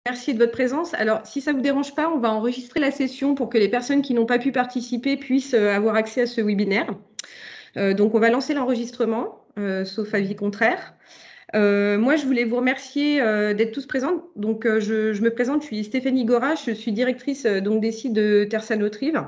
Merci de votre présence. Alors, si ça ne vous dérange pas, on va enregistrer la session pour que les personnes qui n'ont pas pu participer puissent avoir accès à ce webinaire. Donc, on va lancer l'enregistrement, sauf avis contraire. Moi, je voulais vous remercier d'être tous présents. Donc, je me présente, je suis Stéphanie Gora, je suis directrice donc, des sites de Terre-Sanotrive.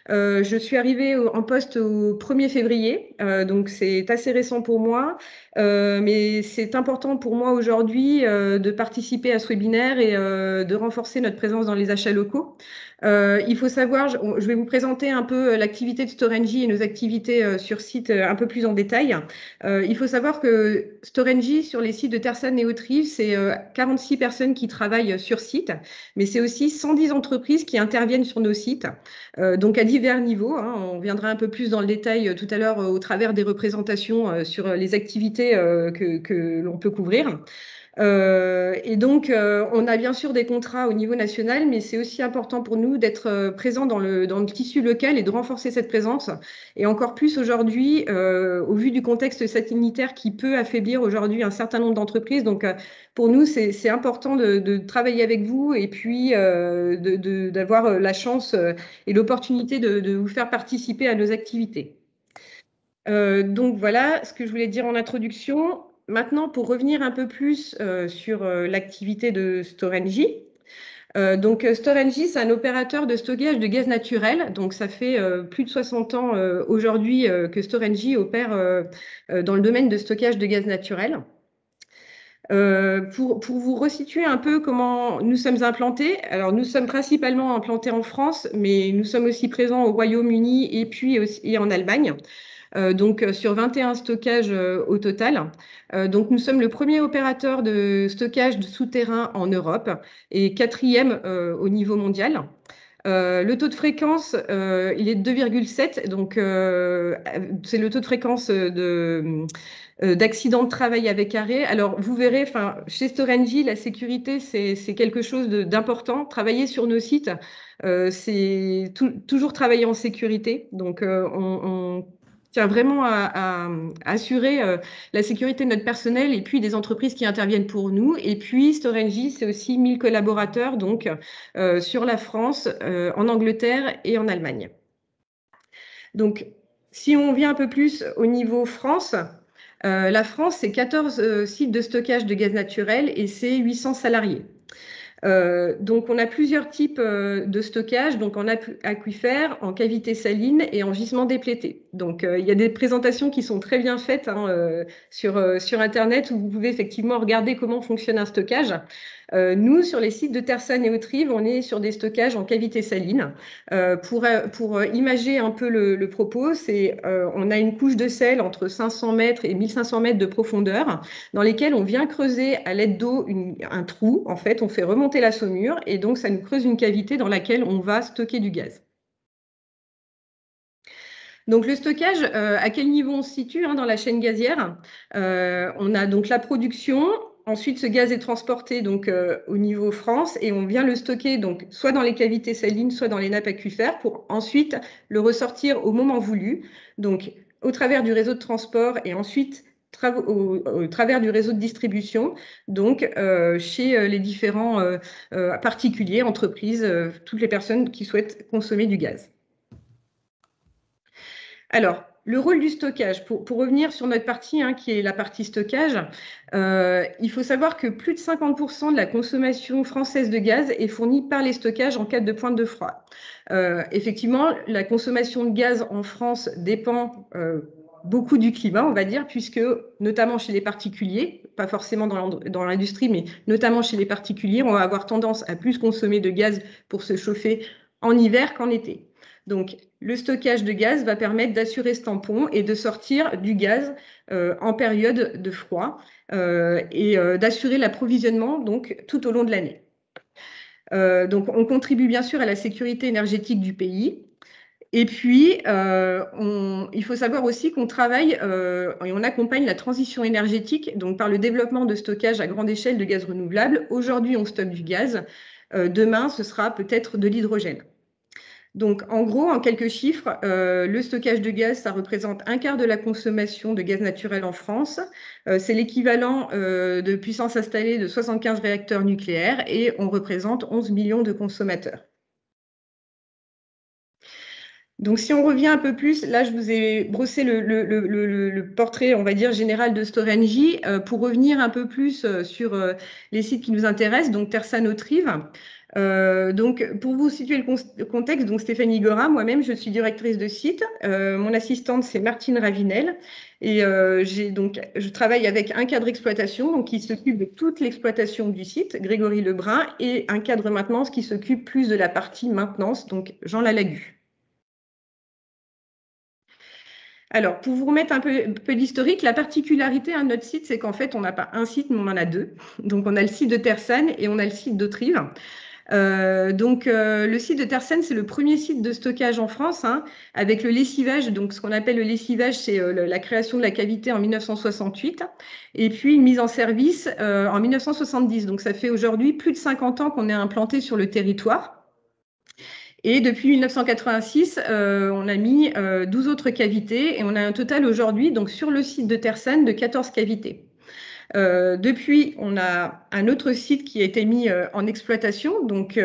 Je suis arrivée en poste au 1er février, donc c'est assez récent pour moi, mais c'est important pour moi aujourd'hui de participer à ce webinaire et de renforcer notre présence dans les achats locaux. Il faut savoir, je vais vous présenter un peu l'activité de Storengy et nos activités sur site un peu plus en détail. Il faut savoir que Storengy, sur les sites de Tersan et Autrive, c'est 46 personnes qui travaillent sur site, mais c'est aussi 110 entreprises qui interviennent sur nos sites, donc à divers niveaux. On viendra un peu plus dans le détail tout à l'heure au travers des représentations sur les activités que l'on peut couvrir. Et donc, on a bien sûr des contrats au niveau national, mais c'est aussi important pour nous d'être présents dans le tissu local et de renforcer cette présence. Et encore plus aujourd'hui, au vu du contexte sanitaire qui peut affaiblir aujourd'hui un certain nombre d'entreprises. Donc, pour nous, c'est important de travailler avec vous et puis d'avoir la chance et l'opportunité de vous faire participer à nos activités. Donc voilà ce que je voulais dire en introduction. Maintenant, pour revenir un peu plus sur l'activité de Storengy. Donc Storengy, c'est un opérateur de stockage de gaz naturel. Donc ça fait plus de 60 ans aujourd'hui que Storengy opère dans le domaine de stockage de gaz naturel. Pour vous resituer un peu comment nous sommes implantés, alors nous sommes principalement implantés en France, mais nous sommes aussi présents au Royaume-Uni et puis aussi en Allemagne. Donc sur 21 stockages au total. Donc nous sommes le premier opérateur de stockage de souterrain en Europe et quatrième au niveau mondial. Le taux de fréquence, il est de 2,7, donc c'est le taux de fréquence d'accidents de travail avec arrêt. Alors, vous verrez, chez Storengy, la sécurité, c'est quelque chose d'important. Travailler sur nos sites, c'est toujours travailler en sécurité. Donc, on tient vraiment à assurer la sécurité de notre personnel et puis des entreprises qui interviennent pour nous. Et puis, Storengy, c'est aussi 1000 collaborateurs donc, sur la France, en Angleterre et en Allemagne. Donc, si on vient un peu plus au niveau France, la France, c'est 14 sites de stockage de gaz naturel et c'est 800 salariés. Donc, on a plusieurs types de stockage, donc en aquifère, en cavité saline et en gisement déplété. Donc, il y a des présentations qui sont très bien faites sur Internet où vous pouvez effectivement regarder comment fonctionne un stockage. Nous, sur les sites de Tersan et Autrive, on est sur des stockages en cavité saline. Pour imager un peu le propos, on a une couche de sel entre 500 mètres et 1500 mètres de profondeur dans lesquels on vient creuser à l'aide d'eau un trou. En fait, on fait remonter la saumure et donc ça nous creuse une cavité dans laquelle on va stocker du gaz. Donc le stockage, à quel niveau on se situe dans la chaîne gazière? On a donc la production. Ensuite, ce gaz est transporté donc au niveau France et on vient le stocker donc soit dans les cavités salines, soit dans les nappes aquifères pour ensuite le ressortir au moment voulu, donc au travers du réseau de transport et ensuite au travers du réseau de distribution, donc chez les différents particuliers, entreprises, toutes les personnes qui souhaitent consommer du gaz. Alors, le rôle du stockage, pour revenir sur notre partie, qui est la partie stockage, il faut savoir que plus de 50% de la consommation française de gaz est fournie par les stockages en cas de pointe de froid. Effectivement, la consommation de gaz en France dépend beaucoup du climat, on va dire, puisque notamment chez les particuliers, pas forcément dans l'industrie, mais notamment chez les particuliers, on va avoir tendance à plus consommer de gaz pour se chauffer en hiver qu'en été. Donc, le stockage de gaz va permettre d'assurer ce tampon et de sortir du gaz en période de froid et d'assurer l'approvisionnement donc, tout au long de l'année. Donc, on contribue bien sûr à la sécurité énergétique du pays. Et puis, il faut savoir aussi qu'on travaille et on accompagne la transition énergétique donc par le développement de stockage à grande échelle de gaz renouvelable. Aujourd'hui, on stocke du gaz. Demain, ce sera peut-être de l'hydrogène. Donc, en gros, en quelques chiffres, le stockage de gaz, ça représente un quart de la consommation de gaz naturel en France. C'est l'équivalent de puissance installée de 75 réacteurs nucléaires et on représente 11 millions de consommateurs. Donc, si on revient un peu plus, là, je vous ai brossé le portrait, on va dire, général de Storengy pour revenir un peu plus sur les sites qui nous intéressent, donc Tersan-Autrive. Donc, pour vous situer le contexte, donc Stéphanie Gora, moi-même, je suis directrice de site. Mon assistante, c'est Martine Ravinel. Et je travaille avec un cadre exploitation donc, qui s'occupe de toute l'exploitation du site, Grégory Lebrun, et un cadre maintenance qui s'occupe plus de la partie maintenance, donc Jean Lalagu. Alors, pour vous remettre un peu d'historique, la particularité de notre site, c'est qu'en fait, on n'a pas un site, mais on en a deux. Donc, on a le site de Tersan et on a le site d'Autrive. Le site de Tersan, c'est le premier site de stockage en France, hein, avec le lessivage. Donc, ce qu'on appelle le lessivage, c'est la création de la cavité en 1968 et puis une mise en service en 1970. Donc, ça fait aujourd'hui plus de 50 ans qu'on est implanté sur le territoire. Et depuis 1986, on a mis 12 autres cavités et on a un total aujourd'hui, donc sur le site de Tersan, de 14 cavités. Depuis, on a un autre site qui a été mis en exploitation, donc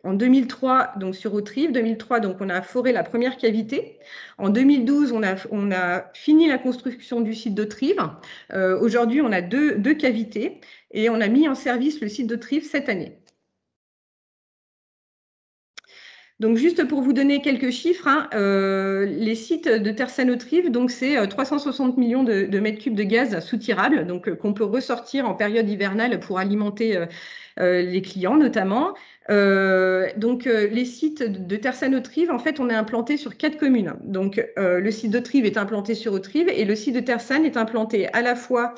en 2003, donc sur Autrive, 2003, donc on a foré la première cavité. En 2012, on a fini la construction du site d'Autrive. Aujourd'hui, on a deux cavités et on a mis en service le site d'Autrive cette année. Donc, juste pour vous donner quelques chiffres, hein, les sites de Tersan-Autrive, donc c'est 360 millions de mètres cubes de gaz soutirable, donc qu'on peut ressortir en période hivernale pour alimenter les clients notamment. Les sites de Tersan-Autrive, en fait, on est implanté sur 4 communes. Donc, le site d'Autrive est implanté sur Autrive et le site de Tersan est implanté à la fois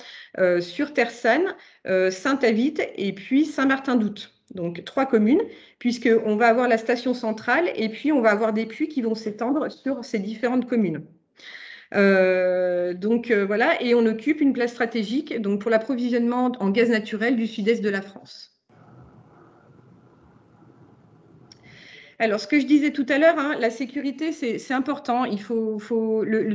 sur Tersan, Saint-Avit et puis Saint-Martin-d'Out. Donc, 3 communes, puisqu'on va avoir la station centrale et puis on va avoir des puits qui vont s'étendre sur ces différentes communes. Voilà, et on occupe une place stratégique donc, pour l'approvisionnement en gaz naturel du sud-est de la France. Alors, ce que je disais tout à l'heure, hein, la sécurité, c'est important. Il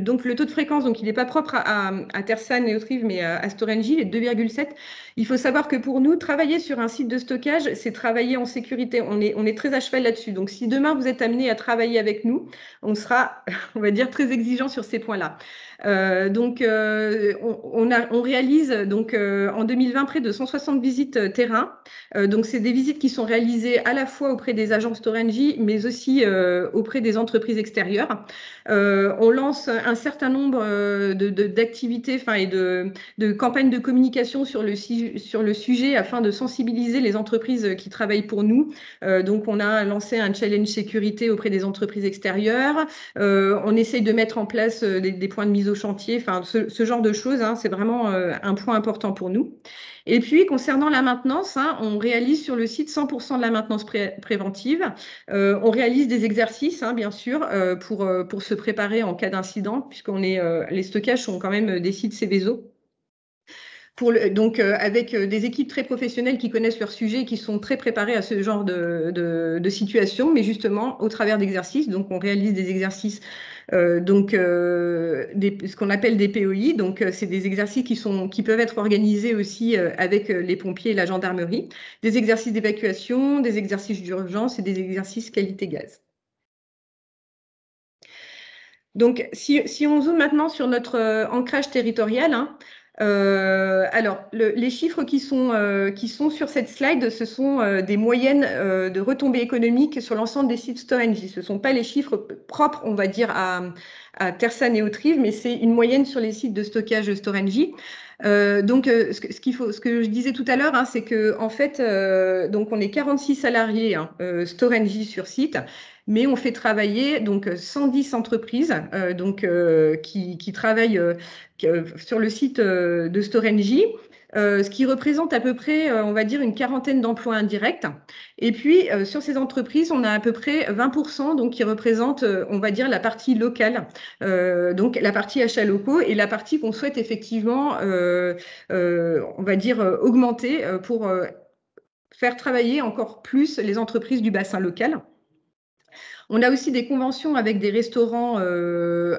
donc le taux de fréquence, donc il n'est pas propre à Tersan et Autrive, mais à Storengy, il est 2,7. Il faut savoir que pour nous, travailler sur un site de stockage, c'est travailler en sécurité. On est très à cheval là-dessus. Donc, si demain vous êtes amené à travailler avec nous, on sera, on va dire, très exigeant sur ces points-là. On réalise donc en 2020 près de 160 visites terrain. Donc, c'est des visites qui sont réalisées à la fois auprès des agences Storengy, mais aussi auprès des entreprises extérieures. On lance un certain nombre d'activités et de campagnes de communication sur le sujet afin de sensibiliser les entreprises qui travaillent pour nous. Donc, on a lancé un challenge sécurité auprès des entreprises extérieures. On essaye de mettre en place des points de mise au chantier, ce genre de choses. Hein, c'est vraiment un point important pour nous. Et puis, concernant la maintenance, hein, on réalise sur le site 100% de la maintenance préventive. On réalise des exercices, hein, bien sûr, pour se préparer en cas d'incident, les stockages sont quand même des sites Céveso. Avec des équipes très professionnelles qui connaissent leur sujet et qui sont très préparées à ce genre de situation, mais justement au travers d'exercices. Donc, on réalise des exercices, ce qu'on appelle des POI. Donc, c'est des exercices qui peuvent être organisés aussi avec les pompiers et la gendarmerie. Des exercices d'évacuation, des exercices d'urgence et des exercices qualité gaz. Donc, si on zoome maintenant sur notre ancrage territorial, hein, les chiffres qui sont sur cette slide, ce sont des moyennes de retombées économiques sur l'ensemble des sites Storengy. Ce ne sont pas les chiffres propres, on va dire, à Tersan et Autrive, mais c'est une moyenne sur les sites de stockage Storengy. Ce que je disais tout à l'heure, hein, c'est que en fait, donc on est 46 salariés Storengy sur site, mais on fait travailler donc 110 entreprises qui travaillent sur le site de Storengy. Ce qui représente à peu près, on va dire, une quarantaine d'emplois indirects. Et puis, sur ces entreprises, on a à peu près 20% donc, qui représentent, on va dire, la partie locale, donc la partie achats locaux et la partie qu'on souhaite effectivement, on va dire, augmenter pour faire travailler encore plus les entreprises du bassin local. On a aussi des conventions avec des restaurants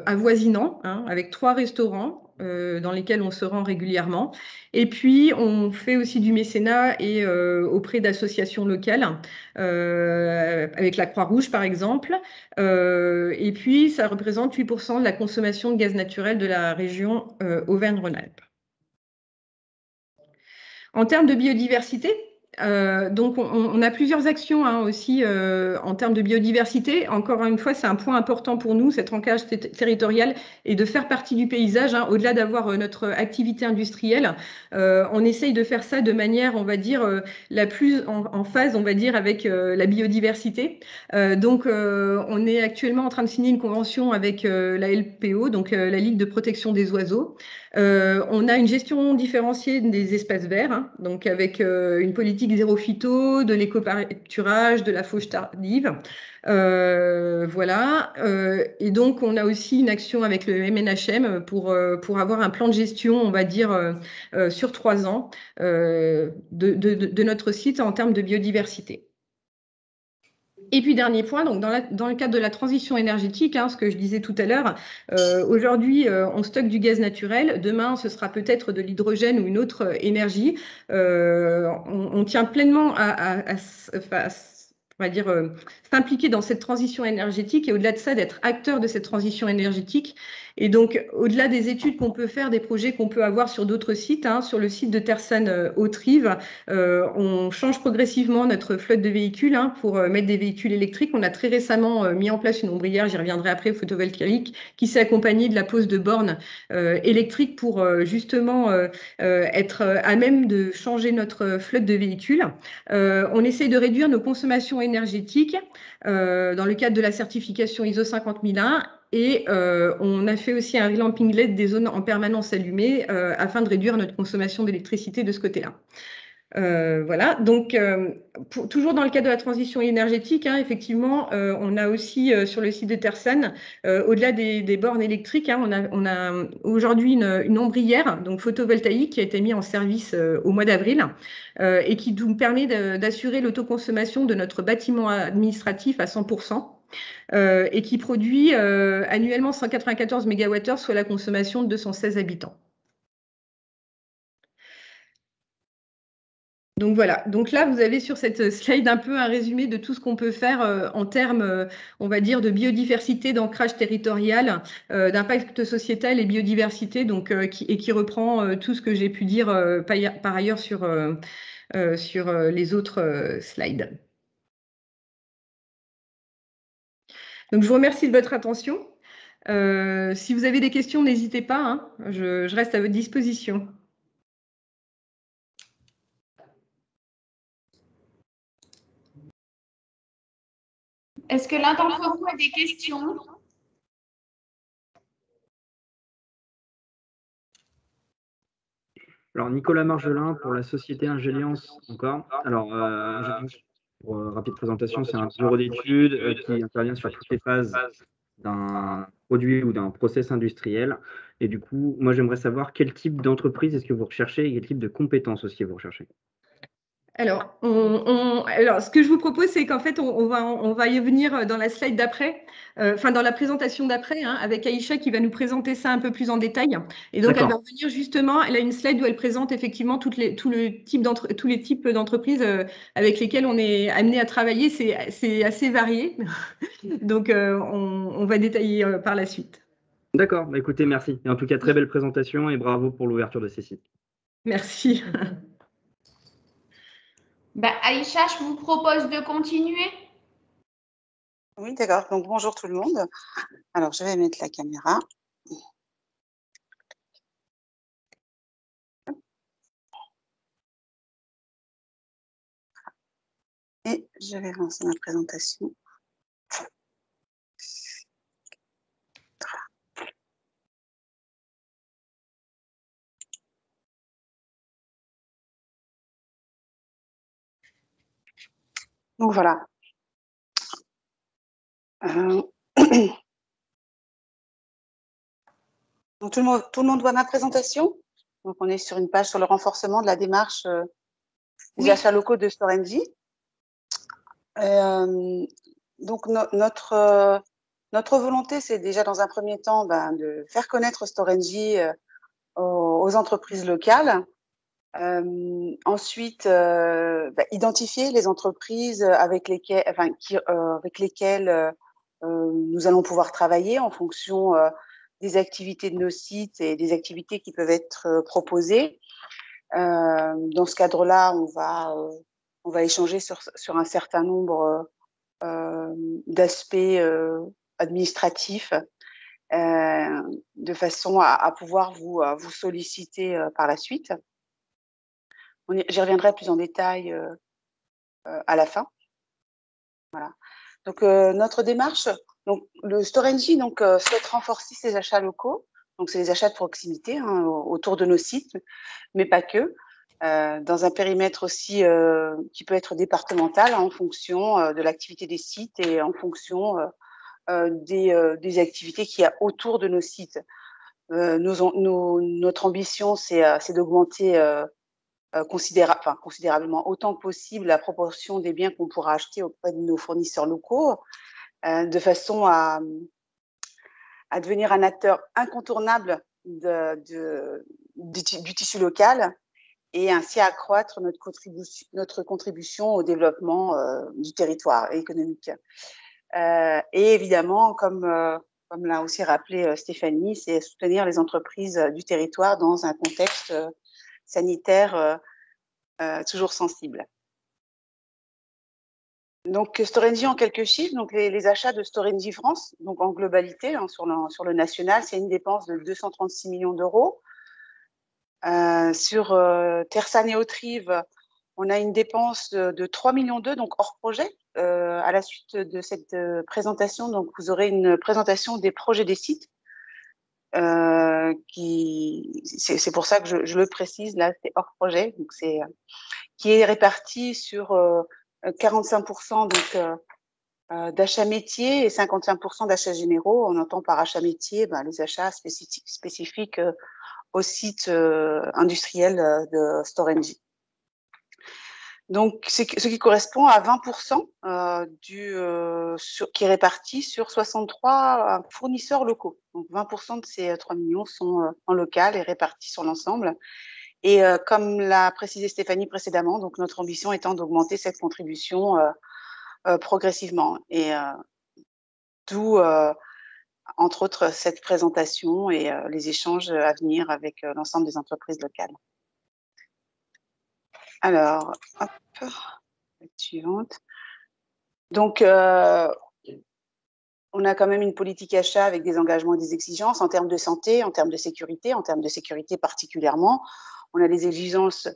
avoisinants, hein, avec 3 restaurants dans lesquels on se rend régulièrement. Et puis, on fait aussi du mécénat et auprès d'associations locales, avec la Croix-Rouge par exemple. Et puis, ça représente 8% de la consommation de gaz naturel de la région Auvergne-Rhône-Alpes. En termes de biodiversité, donc on a plusieurs actions hein, aussi en termes de biodiversité. Encore une fois, c'est un point important pour nous, cet ancrage territorial et de faire partie du paysage. Hein, au-delà d'avoir notre activité industrielle, on essaye de faire ça de manière, on va dire, la plus en phase, on va dire, avec la biodiversité. Donc, on est actuellement en train de signer une convention avec la LPO, donc la Ligue de protection des oiseaux. On a une gestion différenciée des espaces verts, hein, donc avec une politique zéro phyto, de l'éco-pâturage, de la fauche tardive. Voilà. Et donc, on a aussi une action avec le MNHM pour avoir un plan de gestion, on va dire, sur 3 ans de notre site en termes de biodiversité. Et puis, dernier point, donc dans le cadre de la transition énergétique, hein, ce que je disais tout à l'heure, aujourd'hui, on stocke du gaz naturel. Demain, ce sera peut-être de l'hydrogène ou une autre énergie. On tient pleinement à on va dire, s'impliquer dans cette transition énergétique et au-delà de ça, d'être acteur de cette transition énergétique. Et donc, au-delà des études qu'on peut faire, des projets qu'on peut avoir sur d'autres sites, hein, sur le site de Tersanne Haute-Rive, on change progressivement notre flotte de véhicules hein, pour mettre des véhicules électriques. On a très récemment mis en place une ombrière, j'y reviendrai après, photovoltaïque, qui s'est accompagnée de la pose de bornes électriques pour justement être à même de changer notre flotte de véhicules. On essaie de réduire nos consommations énergétiques dans le cadre de la certification ISO 50001 et on a fait aussi un relamping LED des zones en permanence allumées afin de réduire notre consommation d'électricité de ce côté-là. Voilà, donc toujours dans le cadre de la transition énergétique, hein, effectivement, on a aussi sur le site de Tersanne, au-delà des bornes électriques, hein, on a aujourd'hui une ombrière donc photovoltaïque qui a été mise en service au mois d'avril et qui nous permet d'assurer l'autoconsommation de notre bâtiment administratif à 100%. Et qui produit annuellement 194 MWh, soit la consommation de 216 habitants. Donc voilà, donc là vous avez sur cette slide un peu un résumé de tout ce qu'on peut faire en termes, on va dire, de biodiversité, d'ancrage territorial, d'impact sociétal et biodiversité, donc, et qui reprend tout ce que j'ai pu dire par ailleurs sur les autres slides. Donc je vous remercie de votre attention. Si vous avez des questions, n'hésitez pas, hein, je reste à votre disposition. Est-ce que l'un d'entre vous a des questions? Alors, Nicolas Margelin pour la société Ingéliance encore. Alors, Ingéliance, pour rapide présentation, c'est un bureau d'études qui intervient sur toutes les phases d'un produit ou d'un process industriel. Et du coup, moi, j'aimerais savoir quel type d'entreprise est-ce que vous recherchez et quel type de compétences aussi vous recherchez. Alors, ce que je vous propose, c'est qu'en fait, on va y venir dans la slide d'après, enfin dans la présentation d'après, hein, avec Aïcha qui va nous présenter ça un peu plus en détail. Et donc, elle va venir justement, elle a une slide où elle présente effectivement tous les types d'entreprises avec lesquelles on est amené à travailler. C'est assez varié. Donc, on va détailler par la suite. D'accord, bah, écoutez, merci. Et en tout cas, très belle présentation et bravo pour l'ouverture de ces sites. Merci. Bah, Aïcha, je vous propose de continuer. Oui, d'accord. Donc, bonjour tout le monde. Alors, je vais mettre la caméra. Et je vais lancer ma présentation. Donc, voilà. Donc, tout le monde voit ma présentation. Donc, on est sur une page sur le renforcement de la démarche des achats locaux de Storengy. donc notre volonté, c'est déjà dans un premier temps de faire connaître Storengy aux entreprises locales. Ensuite, identifier les entreprises avec lesquelles nous allons pouvoir travailler en fonction des activités de nos sites et des activités qui peuvent être proposées. Dans ce cadre-là, on va échanger sur un certain nombre d'aspects administratifs de façon à pouvoir vous solliciter par la suite. J'y reviendrai plus en détail à la fin. Voilà. Donc, notre démarche, donc, le Storengy souhaite renforcer ses achats locaux. Donc, c'est les achats de proximité autour de nos sites, mais pas que. Dans un périmètre aussi qui peut être départemental en fonction de l'activité des sites et en fonction des activités qu'il y a autour de nos sites. Notre ambition, c'est d'augmenter considérablement autant que possible la proportion des biens qu'on pourra acheter auprès de nos fournisseurs locaux, de façon à devenir un acteur incontournable du tissu local et ainsi accroître notre contribution au développement du territoire économique. Et évidemment, comme l'a aussi rappelé Stéphanie, c'est soutenir les entreprises du territoire dans un contexte sanitaire toujours sensible. Donc, Storengy en quelques chiffres, donc les achats de Storengy France, donc en globalité, sur le national, c'est une dépense de 236 millions d'euros. Sur Tersan et Autrive, on a une dépense de 3,2 millions, donc hors projet. À la suite de cette présentation, donc vous aurez une présentation des projets des sites. C'est pour ça que je le précise, là, c'est hors projet, donc qui est réparti sur 45% d'achats métiers et 55% d'achats généraux. On entend par achats métiers les achats spécifiques au site industriel de Storengy. Donc, ce qui correspond à 20% qui est réparti sur 63 fournisseurs locaux. Donc, 20% de ces 3 millions sont en local et répartis sur l'ensemble. Et comme l'a précisé Stéphanie précédemment, donc notre ambition étant d'augmenter cette contribution progressivement. Et d'où, entre autres, cette présentation et les échanges à venir avec l'ensemble des entreprises locales. Alors, hop, la suivante. Donc, on a quand même une politique achat avec des engagements et des exigences en termes de santé, en termes de sécurité particulièrement. On a des exigences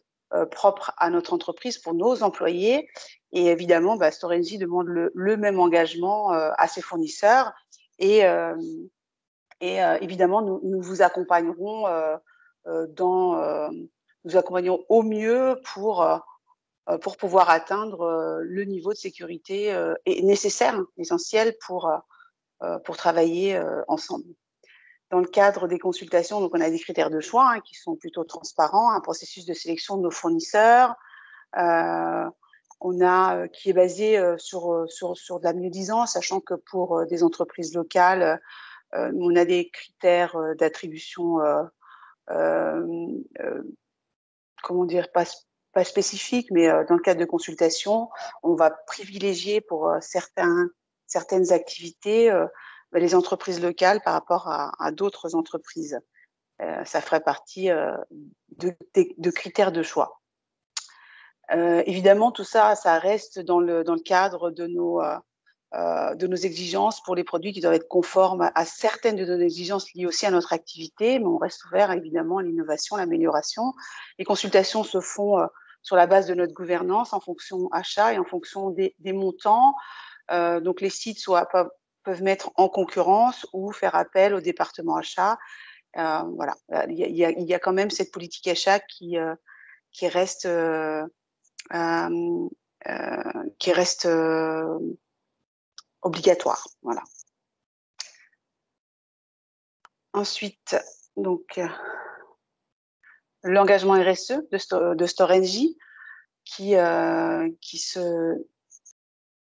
propres à notre entreprise pour nos employés. Et évidemment, Storengy demande le même engagement à ses fournisseurs. Et évidemment, nous vous accompagnerons nous accompagnons au mieux pour pouvoir atteindre le niveau de sécurité nécessaire, essentiel pour travailler ensemble. Dans le cadre des consultations, donc on a des critères de choix qui sont plutôt transparents, un processus de sélection de nos fournisseurs, qui est basé sur de la mieux-disance, sachant que pour des entreprises locales, on a des critères d'attribution, comment dire, pas spécifiques, mais dans le cadre de consultation, on va privilégier pour certaines activités les entreprises locales par rapport à d'autres entreprises. Ça ferait partie de critères de choix. Évidemment, tout ça reste dans le cadre de nos exigences pour les produits qui doivent être conformes à certaines de nos exigences liées aussi à notre activité, mais on reste ouvert évidemment à l'innovation, à l'amélioration. Les consultations se font sur la base de notre gouvernance en fonction achat et en fonction des montants. Donc les sites peuvent mettre en concurrence ou faire appel au département achat. Voilà, il y a quand même cette politique achat qui reste obligatoire. Voilà. Ensuite, donc l'engagement RSE de Storengy qui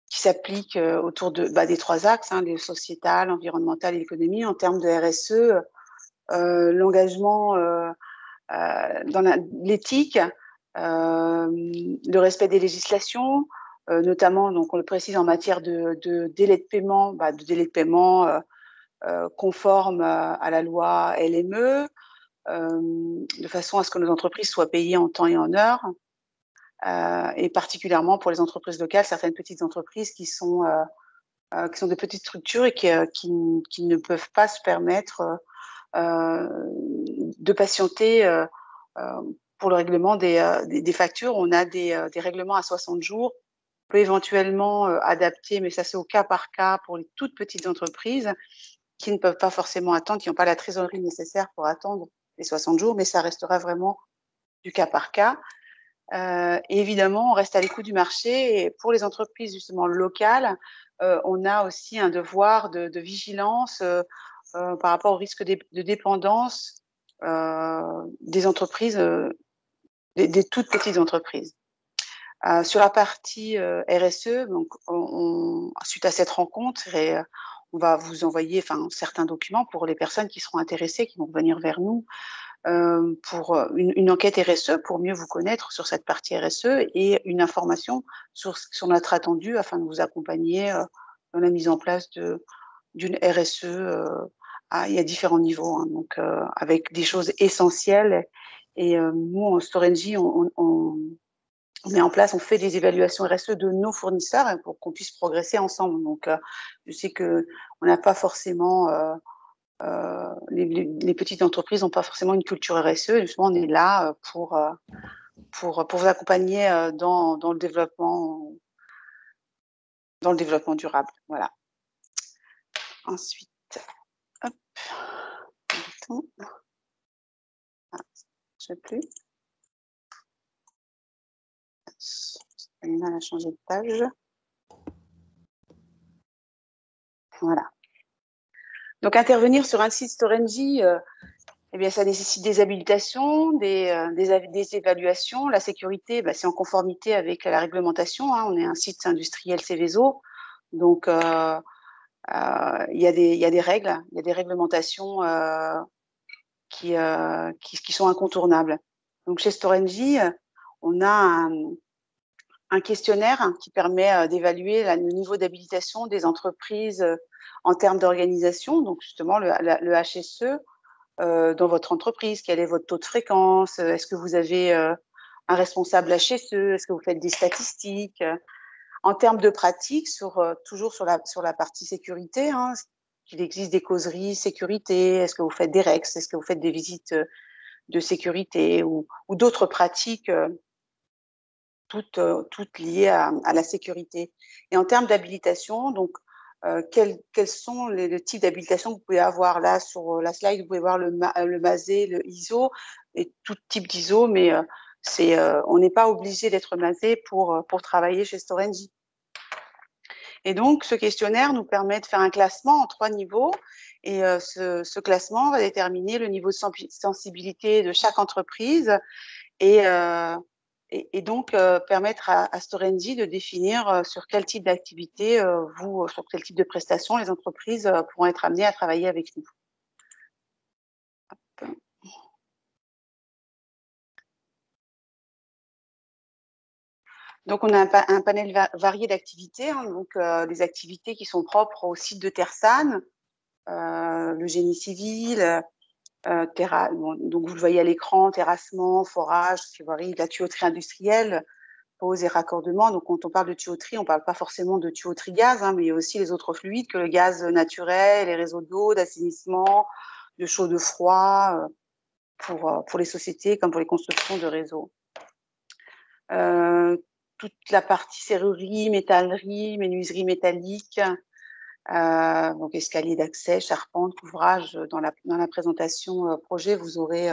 qui s'applique autour des 3 axes, hein, le sociétal, l'environnemental et l'économie, en termes de RSE, l'engagement dans l'éthique, le respect des législations, notamment, donc on le précise en matière de délai de paiement, conforme à la loi LME, de façon à ce que nos entreprises soient payées en temps et en heure, et particulièrement pour les entreprises locales, certaines petites entreprises qui sont de petites structures et qui ne peuvent pas se permettre de patienter pour le règlement des factures. On a des règlements à 60 jours. On peut éventuellement adapter, mais ça c'est au cas par cas pour les toutes petites entreprises qui ne peuvent pas forcément attendre, qui n'ont pas la trésorerie nécessaire pour attendre les 60 jours, mais ça restera vraiment du cas par cas. Et évidemment, on reste à l'écoute du marché. Et pour les entreprises justement locales, on a aussi un devoir de vigilance par rapport au risque de dépendance des entreprises, des toutes petites entreprises. Sur la partie RSE, donc suite à cette rencontre, on va vous envoyer certains documents pour les personnes qui seront intéressées, qui vont venir vers nous pour une enquête RSE pour mieux vous connaître sur cette partie RSE et une information sur notre attendu afin de vous accompagner dans la mise en place d'une RSE il y a différents niveaux, hein, donc avec des choses essentielles. Et nous, en Storengy, on met en place, on fait des évaluations RSE de nos fournisseurs pour qu'on puisse progresser ensemble. Donc, je sais qu'on n'a pas forcément, les petites entreprises n'ont pas forcément une culture RSE. Justement, on est là pour vous accompagner dans le développement durable. Voilà. Ensuite, hop, je ne sais plus. J'ai mal à changer de page. Voilà. Donc, intervenir sur un site Storengy, eh bien, ça nécessite des habilitations, des évaluations. La sécurité, c'est en conformité avec la réglementation, hein. On est un site industriel Seveso, donc il y a des règles, il y a des réglementations qui sont incontournables. Donc, chez Storengy, on a un questionnaire qui permet d'évaluer le niveau d'habilitation des entreprises en termes d'organisation. Donc, justement, le HSE dans votre entreprise. Quel est votre taux de fréquence? Est-ce que vous avez un responsable HSE? Est-ce que vous faites des statistiques? En termes de pratique, toujours sur la partie sécurité, hein, qu'il existe des causeries sécurité. Est-ce que vous faites des REX? Est-ce que vous faites des visites de sécurité ou d'autres pratiques toutes liées à la sécurité? Et en termes d'habilitation, donc, quels sont les types d'habilitation que vous pouvez avoir? Là, sur la slide, vous pouvez voir le MASE, le ISO et tout type d'ISO, mais on n'est pas obligé d'être MASE pour travailler chez Storengy. Et donc, ce questionnaire nous permet de faire un classement en 3 niveaux. Et ce classement va déterminer le niveau de sensibilité de chaque entreprise et donc permettre à Storengy de définir sur quel type d'activité sur quel type de prestations les entreprises pourront être amenées à travailler avec nous. Hop. Donc, on a un panel varié d'activités, hein, donc des activités qui sont propres au site de Tersan, le génie civil, donc vous le voyez à l'écran, terrassement, forage, la tuyauterie industrielle, pose et raccordement. Donc, quand on parle de tuyauterie, on ne parle pas forcément de tuyauterie gaz, hein, mais il y a aussi les autres fluides que le gaz naturel, les réseaux d'eau, d'assainissement, de chaud, de froid, pour les sociétés comme pour les constructions de réseaux. Toute la partie serrurerie, métallerie, menuiserie métallique, donc escalier d'accès, charpente, couvrage. Dans la présentation projet, vous aurez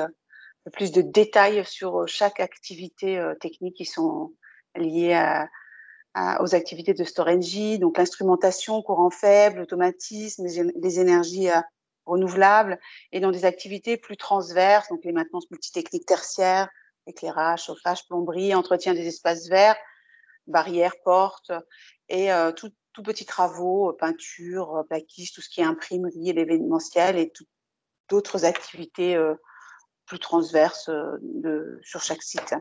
plus de détails sur chaque activité technique qui sont liées aux activités de Storengy, donc l'instrumentation, courant faible, automatisme, les énergies renouvelables, et dans des activités plus transverses, donc les maintenances multitechniques tertiaires, éclairage, chauffage, plomberie, entretien des espaces verts, barrières, portes, et tout petits travaux, peinture, plaquistes, tout ce qui est imprimerie, l'événementiel et d'autres activités plus transverses sur chaque site.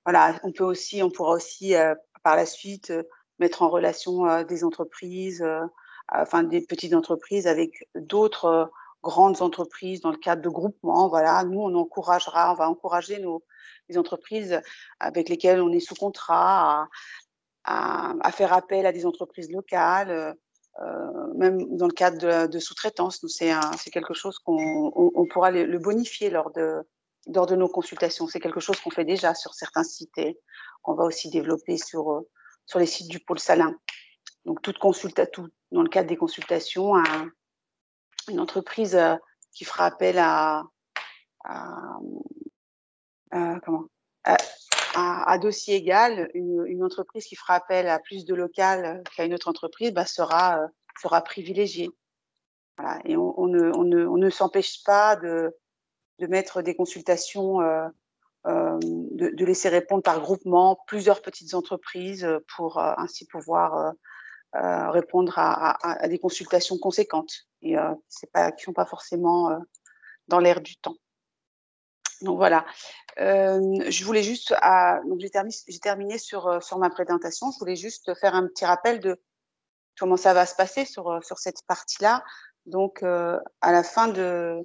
Voilà, on pourra aussi par la suite mettre en relation des entreprises, enfin des petites entreprises avec d'autres grandes entreprises dans le cadre de groupements. Voilà, nous, on va encourager les entreprises avec lesquelles on est sous contrat à faire appel à des entreprises locales, même dans le cadre de sous-traitance. C'est quelque chose qu'on pourra le bonifier lors de nos consultations. C'est quelque chose qu'on fait déjà sur certains sites et qu'on va aussi développer sur les sites du pôle Salins. Donc, dans le cadre des consultations, une entreprise qui fera appel à dossier égal, une entreprise qui fera appel à plus de local qu'à une autre entreprise sera privilégiée. Voilà. Et on ne s'empêche pas de mettre des consultations, de laisser répondre par groupement plusieurs petites entreprises pour ainsi pouvoir répondre à des consultations conséquentes et qui ne sont pas forcément dans l'air du temps. Donc voilà, je voulais juste, donc j'ai terminé sur ma présentation. Je voulais juste faire un petit rappel de comment ça va se passer sur cette partie-là. Donc à la fin de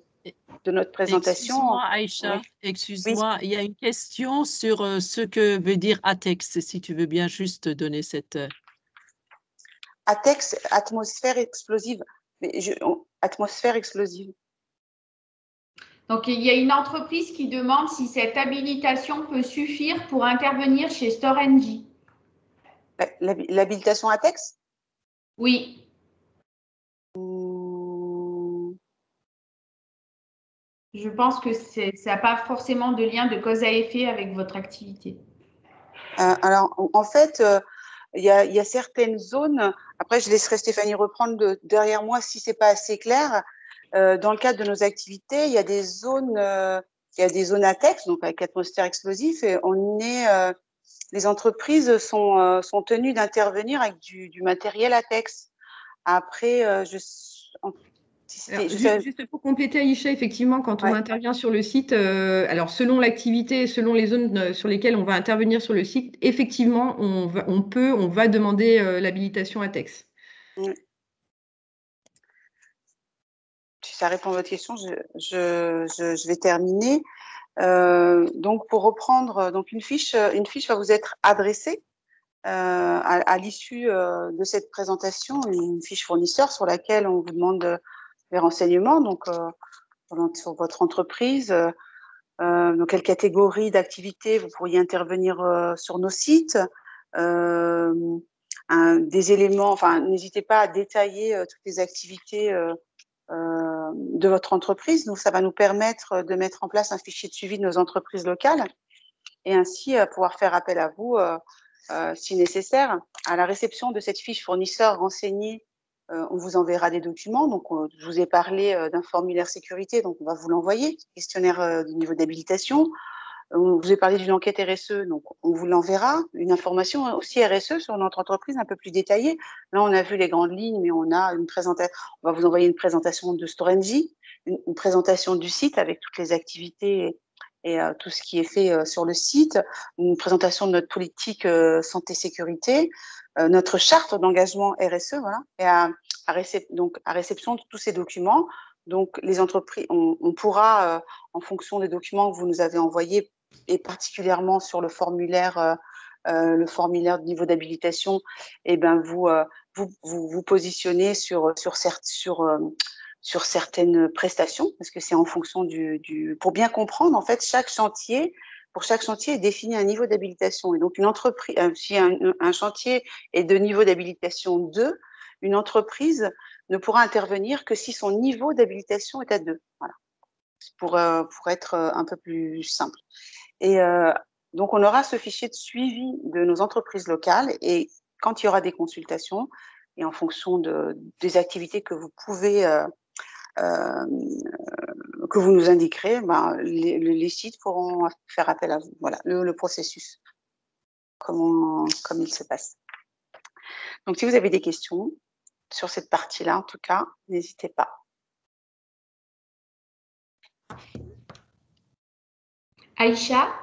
notre présentation. Excuse-moi, Aïcha, oui. excuse-moi, il y a une question sur ce que veut dire ATEX, si tu veux bien juste donner cette… ATEX, atmosphère explosive. Atmosphère explosive. Donc, il y a une entreprise qui demande si cette habilitation peut suffire pour intervenir chez Storengy. L'habilitation ATEX? Oui. Je pense que ça n'a pas forcément de lien de cause à effet avec votre activité. Alors, en fait, il y a certaines zones, après je laisserai Stéphanie reprendre derrière moi si ce n'est pas assez clair. Dans le cadre de nos activités, il y a des zones ATEX, donc avec atmosphère explosive, et les entreprises sont tenues d'intervenir avec du matériel ATEX. Après, juste pour compléter, Aïcha, effectivement, quand on intervient sur le site, alors selon l'activité et selon les zones sur lesquelles on va intervenir sur le site, effectivement, on va demander l'habilitation ATEX. Oui. Si ça répond à votre question, je vais terminer. Donc, pour reprendre, donc une fiche va vous être adressée à l'issue de cette présentation, une fiche fournisseur sur laquelle on vous demande les renseignements, donc sur votre entreprise, dans quelle catégorie d'activité vous pourriez intervenir sur nos sites, des éléments, enfin, n'hésitez pas à détailler toutes les activités de votre entreprise. Donc, ça va nous permettre de mettre en place un fichier de suivi de nos entreprises locales et ainsi pouvoir faire appel à vous si nécessaire. À la réception de cette fiche fournisseur renseignée, on vous enverra des documents. Donc, je vous ai parlé d'un formulaire sécurité, donc on va vous l'envoyer, questionnaire du niveau d'habilitation. On vous a parlé d'une enquête RSE, donc on vous l'enverra. Une information aussi RSE sur notre entreprise un peu plus détaillée. Là, on a vu les grandes lignes, mais on a on va vous envoyer une présentation de Storengy, une présentation du site avec toutes les activités et tout ce qui est fait sur le site, une présentation de notre politique santé-sécurité, notre charte d'engagement RSE, voilà, et à réception de tous ces documents. Donc, les entreprises, on pourra, en fonction des documents que vous nous avez envoyés, et particulièrement sur le formulaire de niveau d'habilitation, et ben vous positionnez sur certaines prestations, parce que c'est en fonction pour bien comprendre, en fait, pour chaque chantier est défini un niveau d'habilitation. Et donc, une entreprise, si un chantier est de niveau d'habilitation 2, une entreprise ne pourra intervenir que si son niveau d'habilitation est à 2. Voilà. Pour être un peu plus simple. Et donc, on aura ce fichier de suivi de nos entreprises locales et quand il y aura des consultations et en fonction des activités que vous pouvez, que vous nous indiquerez, les sites pourront faire appel à vous. Voilà le processus, comme il se passe. Donc, si vous avez des questions sur cette partie-là, en tout cas, n'hésitez pas. Aïcha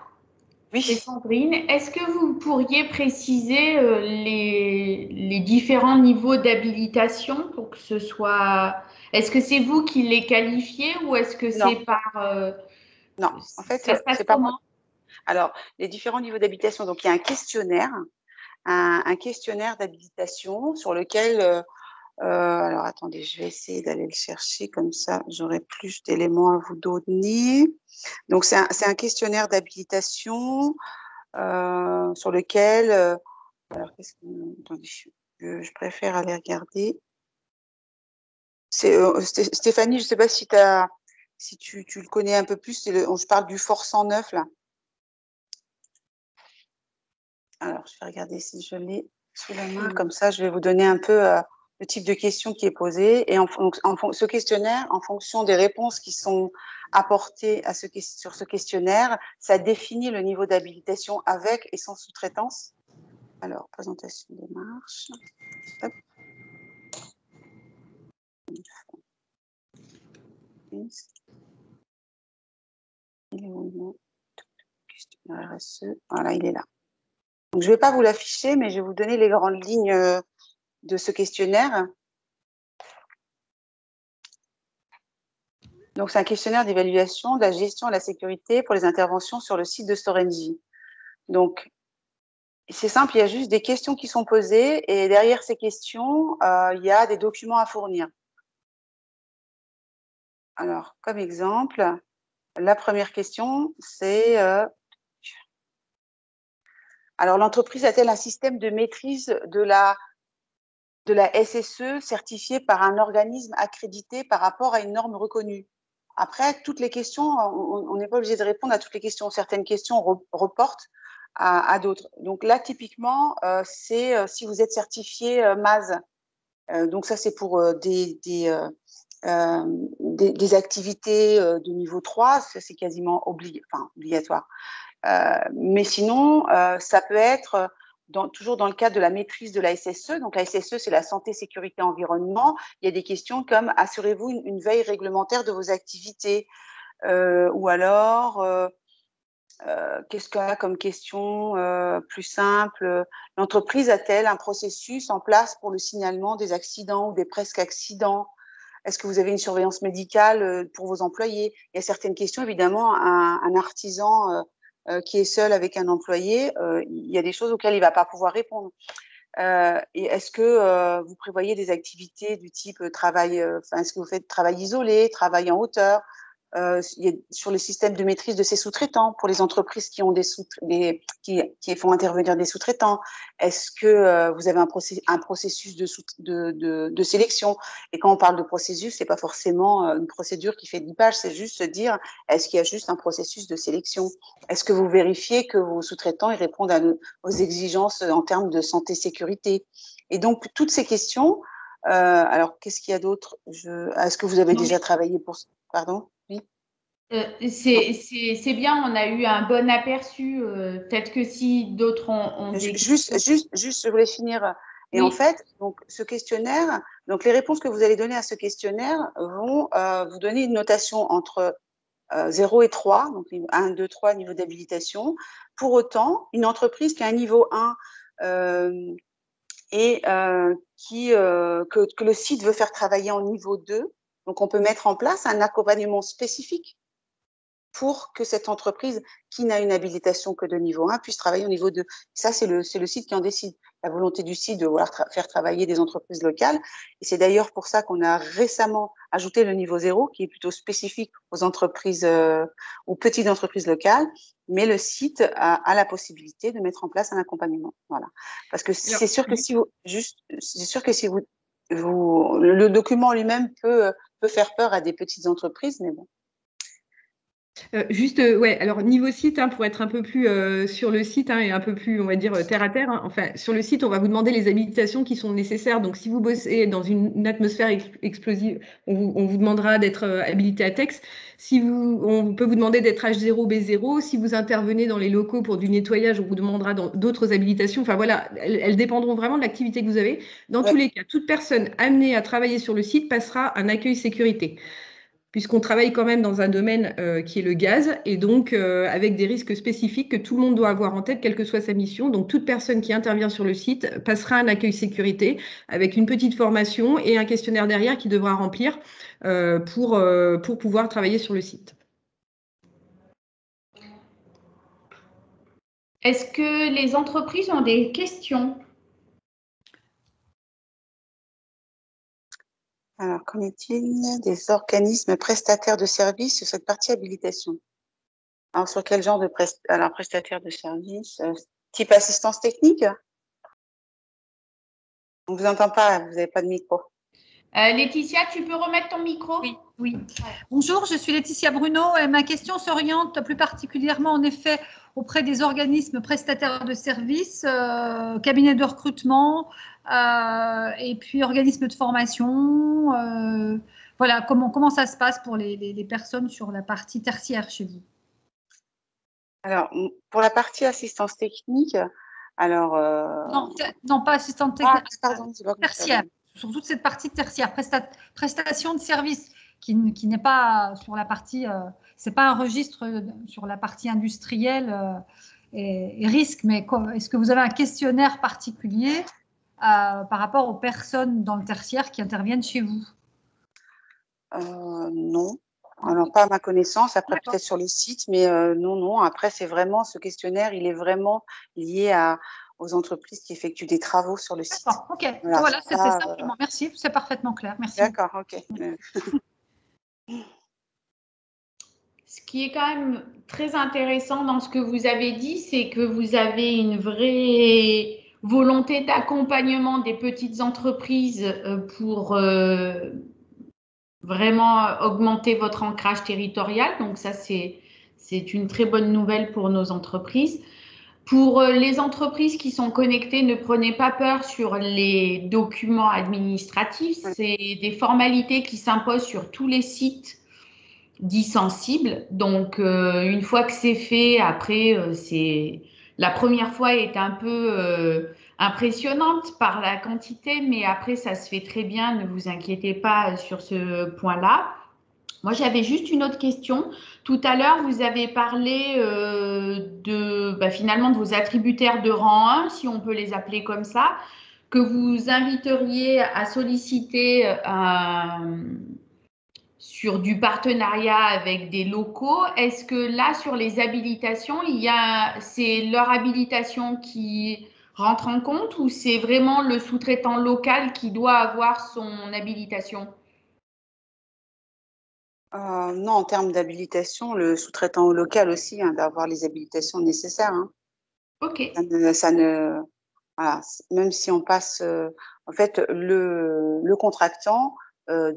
et Oui. Sandrine, est-ce que vous pourriez préciser les différents niveaux d'habilitation pour que ce soit… Est-ce que c'est vous qui les qualifiez ou est-ce que Non. c'est par… Non, en fait, ça se passe c'est pas moi. comment? Alors, les différents niveaux d'habilitation, donc il y a un questionnaire, un questionnaire d'habilitation sur lequel… alors, attendez, je vais essayer d'aller le chercher, comme ça, j'aurai plus d'éléments à vous donner. Donc, c'est un questionnaire d'habilitation sur lequel… alors, attendez, je préfère aller regarder. Stéphanie, je ne sais pas si tu le connais un peu plus. Je parle du FOR 109, là. Alors, je vais regarder si je l'ai sous la main. Comme ça, je vais vous donner un peu le type de question qui est posée. Et ce questionnaire, en fonction des réponses qui sont apportées sur ce questionnaire, ça définit le niveau d'habilitation avec et sans sous-traitance. Alors, présentation des démarche. Hop. Il est où, non? Questionnaire RSE. Voilà, il est là. Donc, je ne vais pas vous l'afficher, mais je vais vous donner les grandes lignes de ce questionnaire. Donc, c'est un questionnaire d'évaluation de la gestion et de la sécurité pour les interventions sur le site de Storengy. Donc, c'est simple, il y a juste des questions qui sont posées et derrière ces questions, il y a des documents à fournir. Alors, comme exemple, la première question, c'est… alors, l'entreprise a-t-elle un système de maîtrise de la SSE certifié par un organisme accrédité par rapport à une norme reconnue? Après, toutes les questions, on n'est pas obligé de répondre à toutes les questions. Certaines questions reportent à d'autres. Donc là, typiquement, c'est si vous êtes certifié MAS. Donc ça, c'est pour des activités de niveau 3. Ça, c'est quasiment obligatoire. Mais sinon, ça peut être toujours dans le cadre de la maîtrise de la SSE. Donc, la SSE, c'est la santé, sécurité, environnement. Il y a des questions comme assurez-vous une veille réglementaire de vos activités ou alors, qu'est-ce qu'on a comme question plus simple? L'entreprise a-t-elle un processus en place pour le signalement des accidents ou des presque accidents? Est-ce que vous avez une surveillance médicale pour vos employés? Il y a certaines questions, évidemment, un artisan qui est seul avec un employé, il y a des choses auxquelles il ne va pas pouvoir répondre. Et est-ce que vous prévoyez des activités du type travail, est-ce que vous faites travail isolé, travail en hauteur? Il y a, sur le système de maîtrise de ces sous-traitants pour les entreprises qui ont qui font intervenir des sous-traitants. Est-ce que vous avez un processus de sélection? Et quand on parle de processus, c'est pas forcément une procédure qui fait 10 pages, c'est juste se dire est-ce qu'il y a juste un processus de sélection? Est-ce que vous vérifiez que vos sous-traitants ils répondent aux exigences en termes de santé sécurité? Et donc toutes ces questions. Alors qu'est-ce qu'il y a d'autre? Est-ce que vous avez déjà travaillé pour… Pardon? Oui. C'est bien, on a eu un bon aperçu. Peut-être que si d'autres ont des juste, je voulais finir. Et oui. En fait, donc ce questionnaire, donc les réponses que vous allez donner à ce questionnaire vont vous donner une notation entre 0 et 3, donc 1, 2, 3 niveau d'habilitation. Pour autant, une entreprise qui a un niveau 1 et que le site veut faire travailler en niveau 2, donc on peut mettre en place un accompagnement spécifique pour que cette entreprise qui n'a une habilitation que de niveau 1 puisse travailler au niveau 2. Ça, c'est le site qui en décide. La volonté du site de vouloir faire travailler des entreprises locales. Et c'est d'ailleurs pour ça qu'on a récemment ajouté le niveau 0, qui est plutôt spécifique aux entreprises, aux petites entreprises locales. Mais le site a la possibilité de mettre en place un accompagnement. Voilà. Parce que c'est sûr que si vous, le document lui-même peut faire peur à des petites entreprises, mais bon. Ouais, alors niveau site, pour être un peu plus sur le site et un peu plus, on va dire, terre à terre, enfin, sur le site, on va vous demander les habilitations qui sont nécessaires. Donc, si vous bossez dans une atmosphère explosive, on vous demandera d'être habilité à TEX. On peut vous demander d'être H0, B0. Si vous intervenez dans les locaux pour du nettoyage, on vous demandera d'autres habilitations. Enfin, voilà, elles dépendront vraiment de l'activité que vous avez. Dans tous les cas, toute personne amenée à travailler sur le site passera un accueil sécurité, puisqu'on travaille quand même dans un domaine qui est le gaz, et donc avec des risques spécifiques que tout le monde doit avoir en tête, quelle que soit sa mission. Donc toute personne qui intervient sur le site passera un accueil sécurité avec une petite formation et un questionnaire derrière qu'il devra remplir pour pouvoir travailler sur le site. Est-ce que les entreprises ont des questions? Alors, qu'en est-il des organismes prestataires de services sur cette partie habilitation? Alors, sur quel genre de prestataire de services? Type assistance technique? On ne vous entend pas, vous n'avez pas de micro. Laetitia, tu peux remettre ton micro? Oui, oui. Bonjour, je suis Laetitia Bruno et ma question s'oriente plus particulièrement en effet auprès des organismes prestataires de services, cabinets de recrutement et puis organismes de formation. Voilà, comment ça se passe pour les personnes sur la partie tertiaire chez vous? Alors, pour la partie assistance technique, alors… Non, pas assistante technique, pardon, tertiaire, sur toute cette partie tertiaire, prestation de service, qui n'est pas sur la partie, c'est pas un registre sur la partie industrielle et risque, mais est-ce que vous avez un questionnaire particulier par rapport aux personnes dans le tertiaire qui interviennent chez vous? Non. Alors, pas à ma connaissance, après peut-être sur les sites, mais non. Après, c'est vraiment, ce questionnaire, il est vraiment lié aux entreprises qui effectuent des travaux sur le site. D'accord, ok. Voilà, c'était simplement. Merci, c'est parfaitement clair. Merci. D'accord, ok. Ce qui est quand même très intéressant dans ce que vous avez dit, c'est que vous avez une vraie volonté d'accompagnement des petites entreprises pour vraiment augmenter votre ancrage territorial. Donc ça, c'est une très bonne nouvelle pour nos entreprises. Pour les entreprises qui sont connectées, ne prenez pas peur sur les documents administratifs. C'est des formalités qui s'imposent sur tous les sites dits sensibles. Donc, une fois que c'est fait, après, la première fois est un peu impressionnante par la quantité, mais après, ça se fait très bien. Ne vous inquiétez pas sur ce point-là. Moi, j'avais juste une autre question. Tout à l'heure, vous avez parlé finalement de vos attributaires de rang 1, si on peut les appeler comme ça, que vous inviteriez à solliciter sur du partenariat avec des locaux. Est-ce que là, sur les habilitations, c'est leur habilitation qui rentre en compte ou c'est vraiment le sous-traitant local qui doit avoir son habilitation? Non, en termes d'habilitation, le sous-traitant local aussi, d'avoir les habilitations nécessaires. Ok. Voilà, même si on passe, en fait, le contractant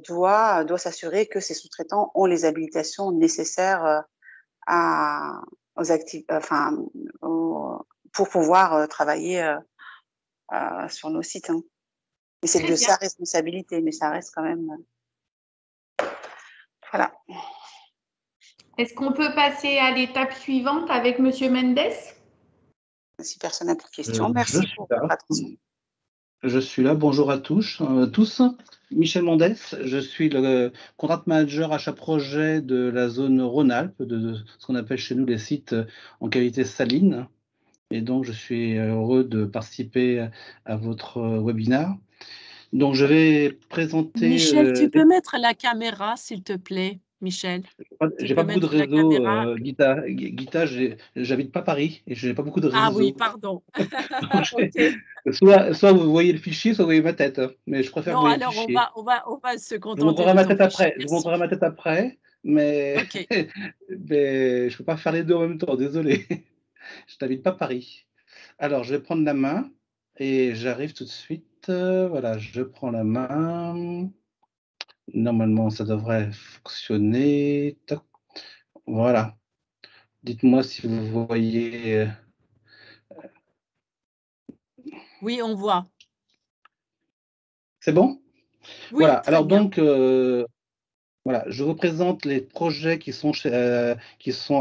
doit s'assurer que ses sous-traitants ont les habilitations nécessaires pour pouvoir travailler sur nos sites. Et c'est de sa responsabilité, mais ça reste quand même… Voilà. Est-ce qu'on peut passer à l'étape suivante avec Monsieur Mendes? Si personne n'a de questions, merci pour votre attention. Je suis là, bonjour à tous. Michel Mendes, je suis le contract manager achat projet de la zone Rhône-Alpes, de ce qu'on appelle chez nous les sites en qualité saline. Et donc, je suis heureux de participer à votre webinaire. Donc, je vais présenter… Michel, tu peux mettre la caméra, s'il te plaît, Michel? J'ai pas beaucoup de réseau, Guita, j'habite pas Paris et je n'ai pas beaucoup de réseau. Ah oui, pardon. Okay. Soit vous voyez le fichier, soit vous voyez ma tête. Mais je préfère voir le fichier. Non, alors on va se contenter. Je vous montrerai ma tête après. Je vous montrerai ma tête après, mais, mais je ne peux pas faire les deux en même temps, désolé. Je n'habite pas Paris. Alors, je vais prendre la main et j'arrive tout de suite. Voilà, je prends la main. Normalement, ça devrait fonctionner. Voilà. Dites-moi si vous voyez. Oui, on voit. C'est bon? Oui, Voilà. très Alors bien. donc, voilà, je vous présente les projets qui sont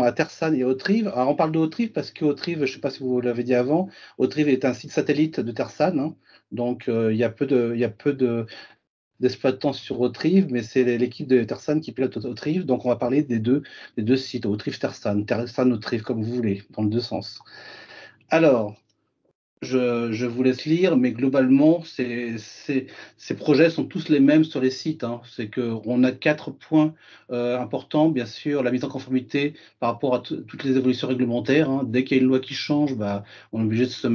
à Tersanne et Autrive. Alors, on parle de Autrive parce que Autrive, je ne sais pas si vous l'avez dit avant, Autrive est un site satellite de Tersanne, hein. Donc, il y a peu d'exploitants sur Autrive, mais c'est l'équipe de Tersanne qui pilote Autrive. Donc, on va parler des deux sites, Autrive-Tersanne, Tersanne-Autrive, comme vous voulez, dans les deux sens. Alors, je vous laisse lire, mais globalement, ces projets sont tous les mêmes sur les sites, hein. C'est qu'on a 4 points importants, bien sûr, la mise en conformité par rapport à toutes les évolutions réglementaires, hein. Dès qu'il y a une loi qui change, bah, on est obligé de se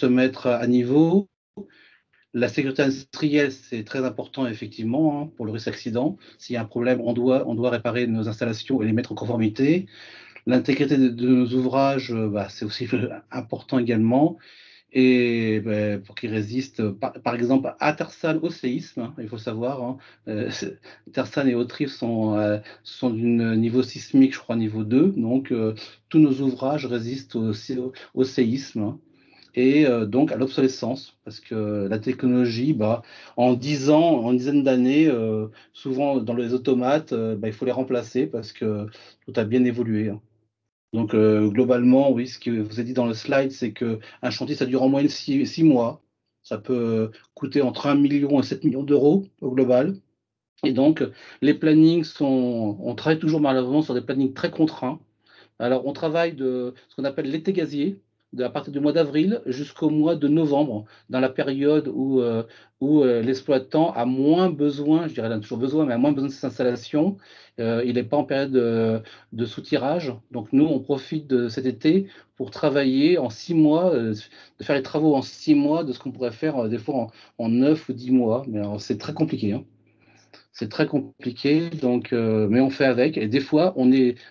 mettre à niveau. La sécurité industrielle, c'est très important, effectivement, hein, pour le risque d'accident. S'il y a un problème, on doit réparer nos installations et les mettre en conformité. L'intégrité de nos ouvrages, bah, c'est aussi important également. Et ben, pour qu'ils résistent, par exemple, à Tersanne au séisme, hein, il faut savoir, hein, Tersanne et Autrive sont d'un niveau sismique, je crois, niveau 2. Donc, tous nos ouvrages résistent au séisme, hein, et donc à l'obsolescence, parce que la technologie, bah, en 10 ans, en une dizaine d'années, souvent dans les automates, bah, il faut les remplacer parce que tout a bien évolué, hein. Donc, globalement, oui, ce que vous avez dit dans le slide, c'est qu'un chantier, ça dure en moyenne 6 mois. Ça peut coûter entre 1 million et 7 millions d'euros au global. Et donc, les plannings on travaille toujours malheureusement sur des plannings très contraints. Alors, on travaille de ce qu'on appelle l'été gazier, à partir du mois d'avril jusqu'au mois de novembre, dans la période où l'exploitant a moins besoin, je dirais, il a toujours besoin, mais a moins besoin de cette installation. Il n'est pas en période de soutirage. Donc, nous, on profite de cet été pour travailler en 6 mois, de faire les travaux en 6 mois de ce qu'on pourrait faire des fois en 9 ou 10 mois. Mais c'est très compliqué, hein. C'est très compliqué, donc, mais on fait avec. Et des fois,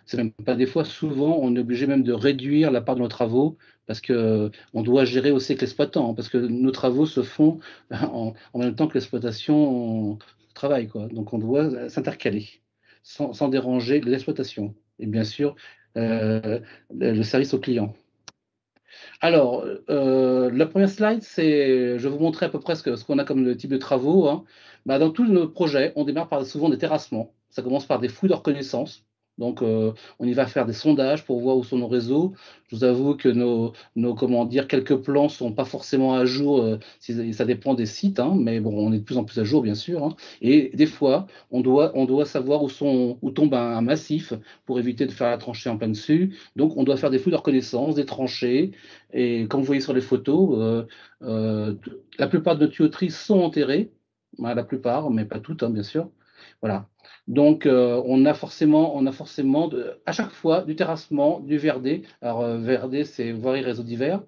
c'est même pas des fois, souvent, on est obligé même de réduire la part de nos travaux parce que on doit gérer aussi avec l'exploitant, hein, parce que nos travaux se font en même temps que l'exploitation travaille, quoi. Donc, on doit s'intercaler sans déranger l'exploitation. Et bien sûr, le service au client. Alors, la première slide, je vais vous montrer à peu près ce qu'on a comme type de travaux, hein. Bah, dans tous nos projets, on démarre par souvent des terrassements. Ça commence par des fouilles de reconnaissance. Donc, on y va faire des sondages pour voir où sont nos réseaux. Je vous avoue que comment dire, quelques plans ne sont pas forcément à jour, ça dépend des sites, hein, mais bon, on est de plus en plus à jour, bien sûr, hein. Et des fois, on doit savoir où tombe un massif pour éviter de faire la tranchée en plein dessus. Donc, on doit faire des fouilles de reconnaissance, des tranchées. Et comme vous voyez sur les photos, la plupart de nos tuyauteries sont enterrées, la plupart, mais pas toutes, hein, bien sûr. Voilà. Donc, on a forcément à chaque fois du terrassement, du verdé. Alors, verdé, c'est voirie réseau divers.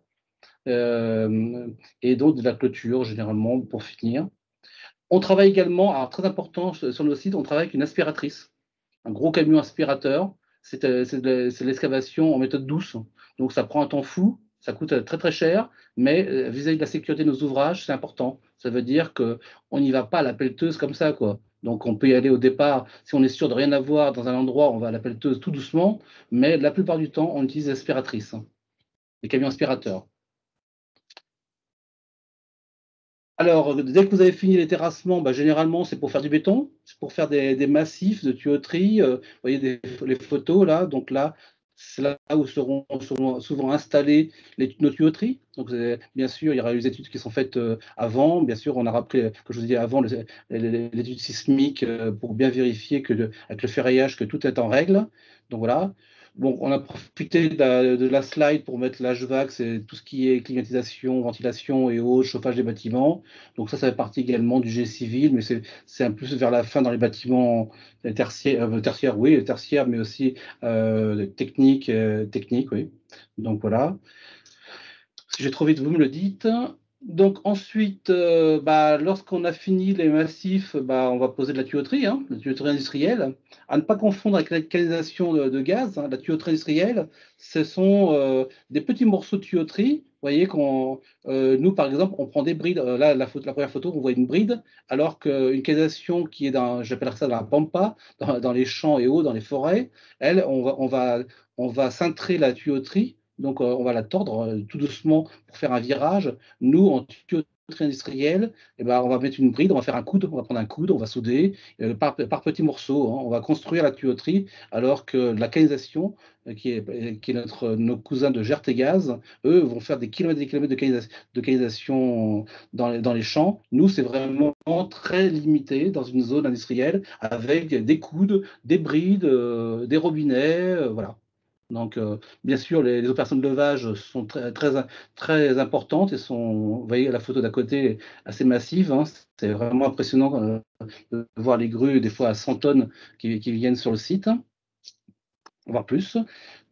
Et donc de la clôture, généralement, pour finir. On travaille également, alors très important sur nos sites, on travaille avec une aspiratrice, un gros camion aspirateur. C'est de l'excavation en méthode douce. Donc, ça prend un temps fou, ça coûte très, très cher, mais vis-à-vis de la sécurité de nos ouvrages, c'est important. Ça veut dire qu'on n'y va pas à la pelleteuse comme ça, quoi. Donc, on peut y aller au départ. Si on est sûr de rien avoir dans un endroit, on va à la pelleteuse tout doucement, mais la plupart du temps, on utilise l'aspiratrice, hein, les camions aspirateurs. Alors, dès que vous avez fini les terrassements, bah, généralement, c'est pour faire du béton, c'est pour faire des massifs de tuyauterie. Vous voyez les photos là, donc là, c'est là où seront souvent installées nos tuyauteries. Donc, bien sûr, il y aura les études qui sont faites avant. Bien sûr, on a rappelé, comme je vous disais avant, l'étude sismique pour bien vérifier avec le ferraillage que tout est en règle. Donc voilà. Bon, on a profité de la slide pour mettre l'HVAC, c'est tout ce qui est climatisation, ventilation et autres, chauffage des bâtiments. Donc ça fait partie également du génie civil, mais c'est un peu vers la fin dans les bâtiments tertiaires, oui, tertiaires, mais aussi techniques, oui. Donc voilà. Si j'ai trop vite, vous me le dites. Donc ensuite, bah, lorsqu'on a fini les massifs, bah, on va poser de la tuyauterie, hein, la tuyauterie industrielle. À ne pas confondre avec la canalisation de gaz, hein. La tuyauterie industrielle, ce sont des petits morceaux de tuyauterie. voyez qu'on, nous, par exemple, on prend des brides. Là, la première photo, on voit une bride, alors qu'une canalisation qui est j'appelle ça dans la pampa, dans les champs et hauts, dans les forêts, elle, on va cintrer la tuyauterie. Donc, on va la tordre tout doucement pour faire un virage. Nous, en tuyauterie industrielle, eh ben, on va mettre une bride, on va faire un coude, on va prendre un coude, on va souder par petits morceaux. Hein, on va construire la tuyauterie, alors que la canalisation, qui est nos cousins de Gertegaz, eux vont faire des kilomètres et des kilomètres de canalisation dans les champs. Nous, c'est vraiment très limité dans une zone industrielle avec des coudes, des brides, des robinets, voilà. Donc, bien sûr, les opérations de levage sont très importantes et sont, vous voyez la photo d'à côté, assez massive. Hein. C'est vraiment impressionnant de voir les grues, des fois à 100 tonnes, qui viennent sur le site, voire plus.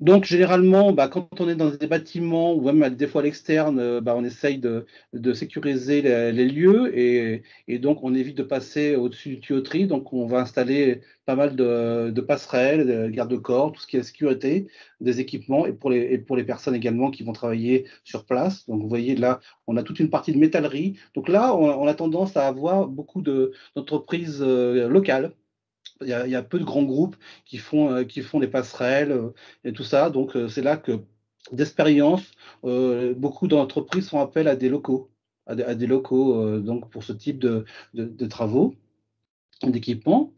Donc, généralement, quand on est dans des bâtiments ou même des fois à l'externe, on essaye de sécuriser les lieux et donc on évite de passer au-dessus du tuyauterie. Donc, on va installer pas mal de passerelles, de garde-corps, tout ce qui est sécurité, des équipements et pour les personnes également qui vont travailler sur place. Donc, vous voyez là, on a toute une partie de métallerie. Donc là, on a tendance à avoir beaucoup d'entreprises locales. Il y a peu de grands groupes qui font des passerelles et tout ça. Donc, c'est là que, d'expérience, beaucoup d'entreprises font appel à des locaux, à des locaux donc pour ce type de travaux, d'équipements.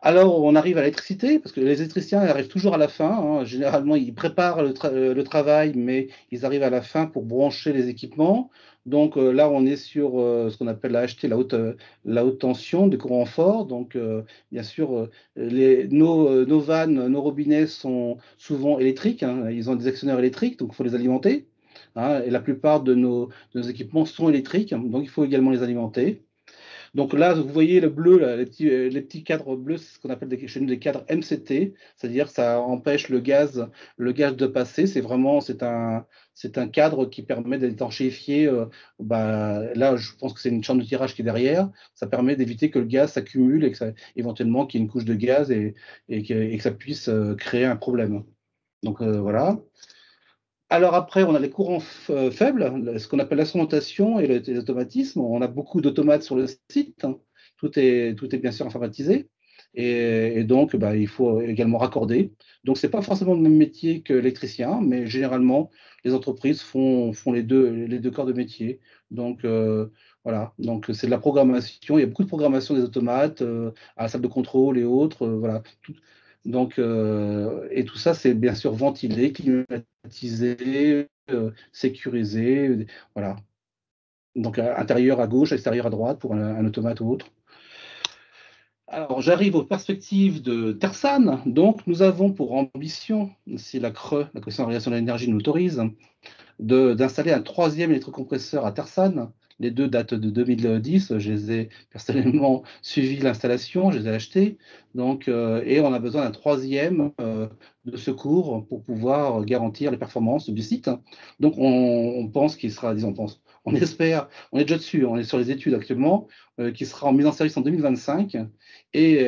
Alors, on arrive à l'électricité, parce que les électriciens arrivent toujours à la fin. Hein. Généralement, ils préparent le travail, mais ils arrivent à la fin pour brancher les équipements. Donc là, on est sur ce qu'on appelle la HT, la haute tension, des courants forts. Donc, bien sûr, nos vannes, nos robinets sont souvent électriques. Hein. Ils ont des actionneurs électriques, donc il faut les alimenter. Hein. Et la plupart de nos équipements sont électriques, donc il faut également les alimenter. Donc là, vous voyez le bleu, là, les petits cadres bleus, c'est ce qu'on appelle chez nous des cadres MCT, c'est-à-dire ça empêche le gaz de passer. C'est un cadre qui permet d'étanchéifier. Là, je pense que c'est une chambre de tirage qui est derrière. Ça permet d'éviter que le gaz s'accumule et que éventuellement qu'il y ait une couche de gaz et que ça puisse créer un problème. Donc voilà. Alors après, on a les courants faibles, ce qu'on appelle l'instrumentation et les automatismes. On a beaucoup d'automates sur le site. Hein. Tout est bien sûr informatisé. Et donc, il faut également raccorder. Donc, ce n'est pas forcément le même métier que l'électricien, mais généralement, les entreprises font les deux corps de métier. Donc, voilà. Donc, c'est de la programmation. Il y a beaucoup de programmation des automates à la salle de contrôle et autres. Voilà. Donc, et tout ça, c'est bien sûr ventilé, climatisé, sécurisé, voilà. Donc, intérieur à gauche, extérieur à droite pour un automate ou autre. Alors, j'arrive aux perspectives de Tersan. Donc, nous avons pour ambition, si la CRE, la Commission d'organisation de l'énergie, nous l'autorise, d'installer un 3e électrocompresseur à Tersan. Les deux datent de 2010. Je les ai personnellement suivi l'installation, je les ai achetés. Donc, et on a besoin d'un 3e de secours pour pouvoir garantir les performances du site. Donc, on pense qu'il sera, on espère, on est déjà dessus, on est sur les études actuellement, qui sera en mise en service en 2025. Et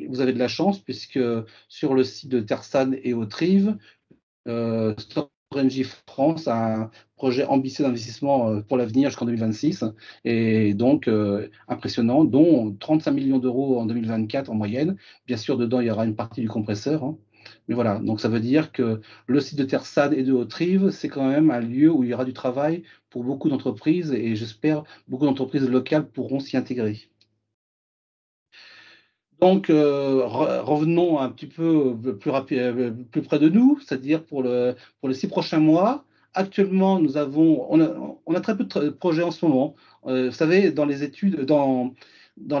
vous avez de la chance puisque sur le site de Tersan et Autrive, Storengy France a un projet ambitieux d'investissement pour l'avenir jusqu'en 2026 et donc impressionnant, dont 35 millions d'euros en 2024 en moyenne. Bien sûr, dedans, il y aura une partie du compresseur. Hein. Mais voilà, donc ça veut dire que le site de Tersan et de Autrive, c'est quand même un lieu où il y aura du travail pour beaucoup d'entreprises et j'espère beaucoup d'entreprises locales pourront s'y intégrer. Donc, revenons un petit peu plus près de nous, c'est-à-dire pour les 6 prochains mois. Actuellement, on a très peu de projets en ce moment. Vous savez, dans les études, dans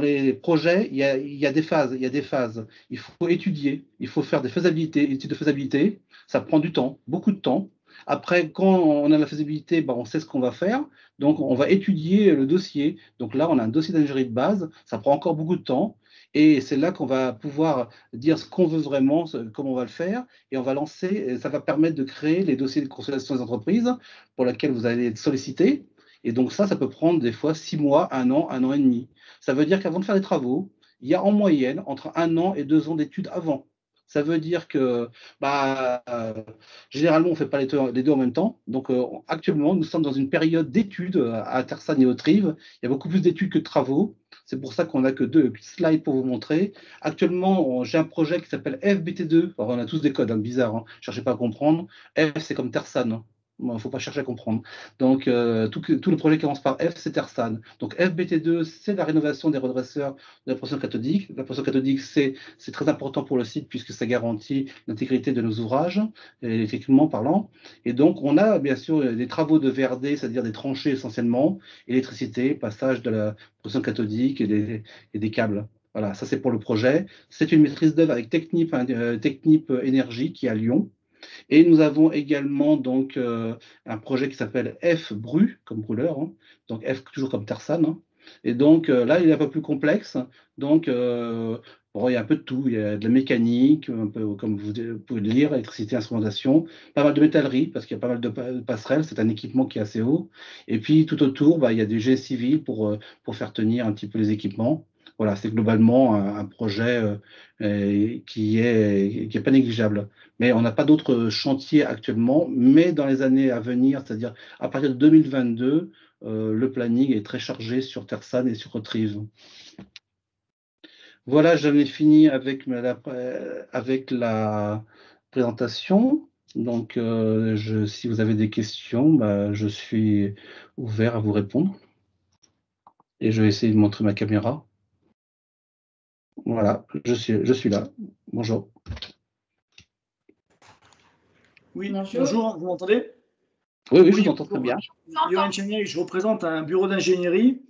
les projets, il y a des phases. Il faut étudier, il faut faire des études de faisabilité. Ça prend du temps, beaucoup de temps. Après, quand on a la faisabilité, on sait ce qu'on va faire. Donc, on va étudier le dossier. Donc là, on a un dossier d'ingénierie de base. Ça prend encore beaucoup de temps. Et c'est là qu'on va pouvoir dire ce qu'on veut vraiment, comment on va le faire. Et on va lancer, ça va permettre de créer les dossiers de consolidation des entreprises pour lesquels vous allez être sollicité. Et donc ça peut prendre des fois 6 mois, 1 an et demi. Ça veut dire qu'avant de faire les travaux, il y a en moyenne entre 1 an et 2 ans d'études avant. Ça veut dire que généralement, on ne fait pas les deux en même temps. Donc, actuellement, nous sommes dans une période d'études à Tersan et Autrive. Il y a beaucoup plus d'études que de travaux. C'est pour ça qu'on n'a que 2 slides pour vous montrer. Actuellement, j'ai un projet qui s'appelle FBT2. Alors, on a tous des codes, bizarres. Ne cherchez pas à comprendre. F, c'est comme Tersan. Il ne faut pas chercher à comprendre. Donc, tout le projet qui commence par F, c'est Tersan. Donc, FBT2, c'est la rénovation des redresseurs de la pression cathodique. La pression cathodique, c'est très important pour le site puisque ça garantit l'intégrité de nos ouvrages, électriquement parlant. Et donc, on a bien sûr des travaux de VRD, c'est-à-dire des tranchées essentiellement, électricité, passage de la pression cathodique et des câbles. Voilà, ça c'est pour le projet. C'est une maîtrise d'œuvre avec Technip Énergie qui est à Lyon. Et nous avons également donc un projet qui s'appelle F Bru, comme brûleur, hein. Donc F toujours comme Tersan, hein. Et donc là, il est un peu plus complexe. Donc, bon, il y a un peu de tout. Il y a de la mécanique, un peu comme vous pouvez le lire, électricité, instrumentation, pas mal de métallerie, parce qu'il y a pas mal de passerelles. C'est un équipement qui est assez haut. Et puis, tout autour, il y a du génie civil pour faire tenir un petit peu les équipements. Voilà, c'est globalement un projet qui est pas négligeable. Mais on n'a pas d'autres chantiers actuellement. Mais dans les années à venir, c'est-à-dire à partir de 2022, le planning est très chargé sur Tersan et sur Autrive. Voilà, j'en ai fini avec la présentation. Donc, si vous avez des questions, je suis ouvert à vous répondre. Et je vais essayer de montrer ma caméra. Voilà, je suis là. Bonjour. Oui, bonjour, vous m'entendez? Oui, je vous entends très bien. Johan Chenier, je représente un bureau d'ingénierie.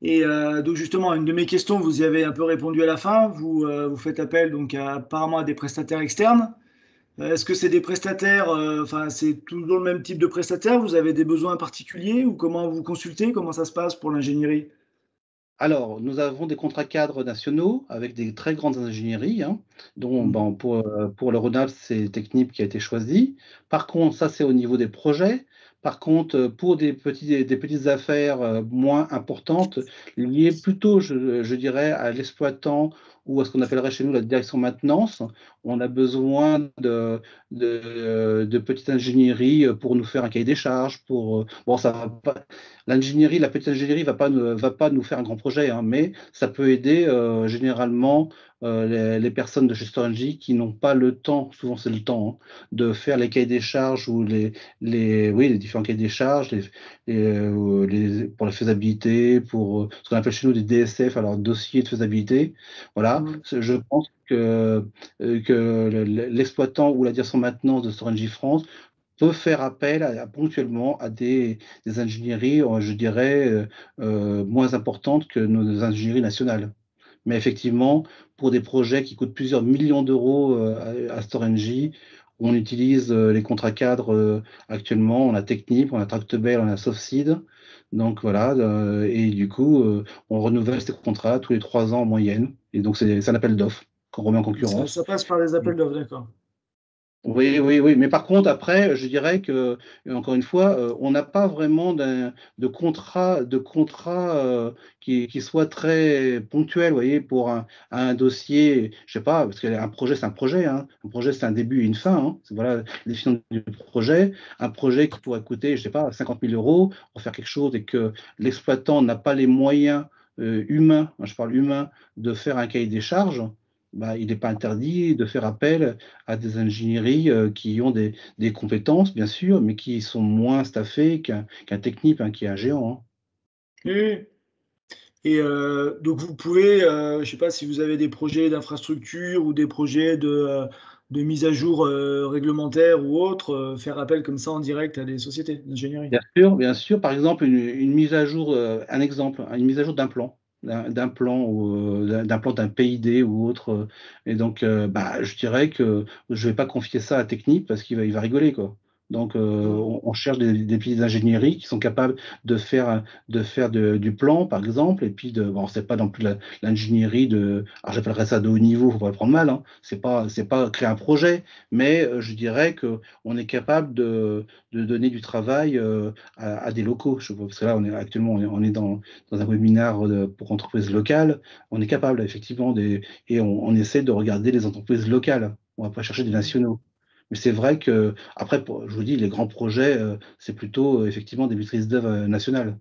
Et donc justement, une de mes questions, vous y avez un peu répondu à la fin. Vous faites appel donc apparemment à des prestataires externes. Est-ce que c'est des prestataires, c'est toujours le même type de prestataire? Vous avez des besoins particuliers ou comment vous consultez? Comment ça se passe pour l'ingénierie? Alors, nous avons des contrats cadres nationaux avec des très grandes ingénieries, hein, dont pour le Rhône-Alpes, c'est Technip qui a été choisi. Par contre, ça, c'est au niveau des projets. Par contre, pour des petites affaires moins importantes, liées plutôt, je dirais, à l'exploitant ou à ce qu'on appellerait chez nous la direction maintenance, on a besoin de petites ingénieries pour nous faire un cahier des charges. Bon, ça va pas. L'ingénierie, la petite ingénierie va pas nous faire un grand projet, hein, mais ça peut aider généralement les personnes de chez Storengy qui n'ont pas le temps, souvent c'est le temps, hein, de faire les cahiers des charges ou les différents cahiers des charges pour la faisabilité, pour ce qu'on appelle chez nous des DSF, alors dossier de faisabilité. Voilà, je pense que l'exploitant ou la direction maintenance de Storengy France peut faire appel ponctuellement à des ingénieries, je dirais, moins importantes que nos ingénieries nationales. Mais effectivement, pour des projets qui coûtent plusieurs millions d'euros à Storengy, on utilise les contrats cadres actuellement. On a Technip, on a Tractebel, on a Softseed. Donc voilà, et du coup, on renouvelle ces contrats tous les 3 ans en moyenne. Et donc, c'est un appel d'offres qu'on remet en concurrence. Ça passe par des appels d'offres, d'accord. Oui. Mais par contre, après, je dirais que, encore une fois, on n'a pas vraiment de contrat qui soit très ponctuel, vous voyez, pour un dossier, je sais pas, parce qu'un projet, c'est un projet, hein. Un projet, c'est un début et une fin, hein. Voilà la définition du projet. Un projet qui pourrait coûter, je sais pas, 50 000 € pour faire quelque chose et que l'exploitant n'a pas les moyens humains, je parle humains, de faire un cahier des charges. Il n'est pas interdit de faire appel à des ingénieries qui ont des compétences, bien sûr, mais qui sont moins staffées qu'un Technip, hein, qui est un géant, hein. Oui. Et donc, vous pouvez, je ne sais pas si vous avez des projets d'infrastructure ou des projets de mise à jour réglementaire ou autre, faire appel comme ça en direct à des sociétés d'ingénierie. Bien sûr. Par exemple, une mise à jour, un exemple, une mise à jour d'un plan. D'un plan ou d'un plan d'un PID ou autre. Et donc, je dirais que je ne vais pas confier ça à Technip parce qu'il va rigoler, quoi. Donc, on cherche des petites ingénieries qui sont capables de faire du plan, par exemple, et puis c'est pas non plus l'ingénierie alors j'appellerais ça de haut niveau, faut pas le prendre mal, hein. C'est pas créer un projet, mais je dirais que on est capable de donner du travail à des locaux. Parce que là, actuellement, on est dans un webinaire pour entreprises locales. On est capable, effectivement, et on essaie de regarder les entreprises locales. On va pas chercher des nationaux. Mais c'est vrai que, après, je vous dis, les grands projets, c'est plutôt effectivement des maîtrises d'œuvre nationales.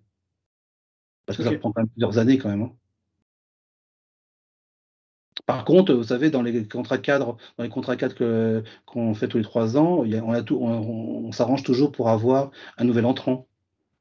Parce que ça Ok. prend quand même plusieurs années quand même, hein. Par contre, vous savez, dans les contrats cadres qu'on fait tous les 3 ans, on s'arrange toujours pour avoir un nouvel entrant.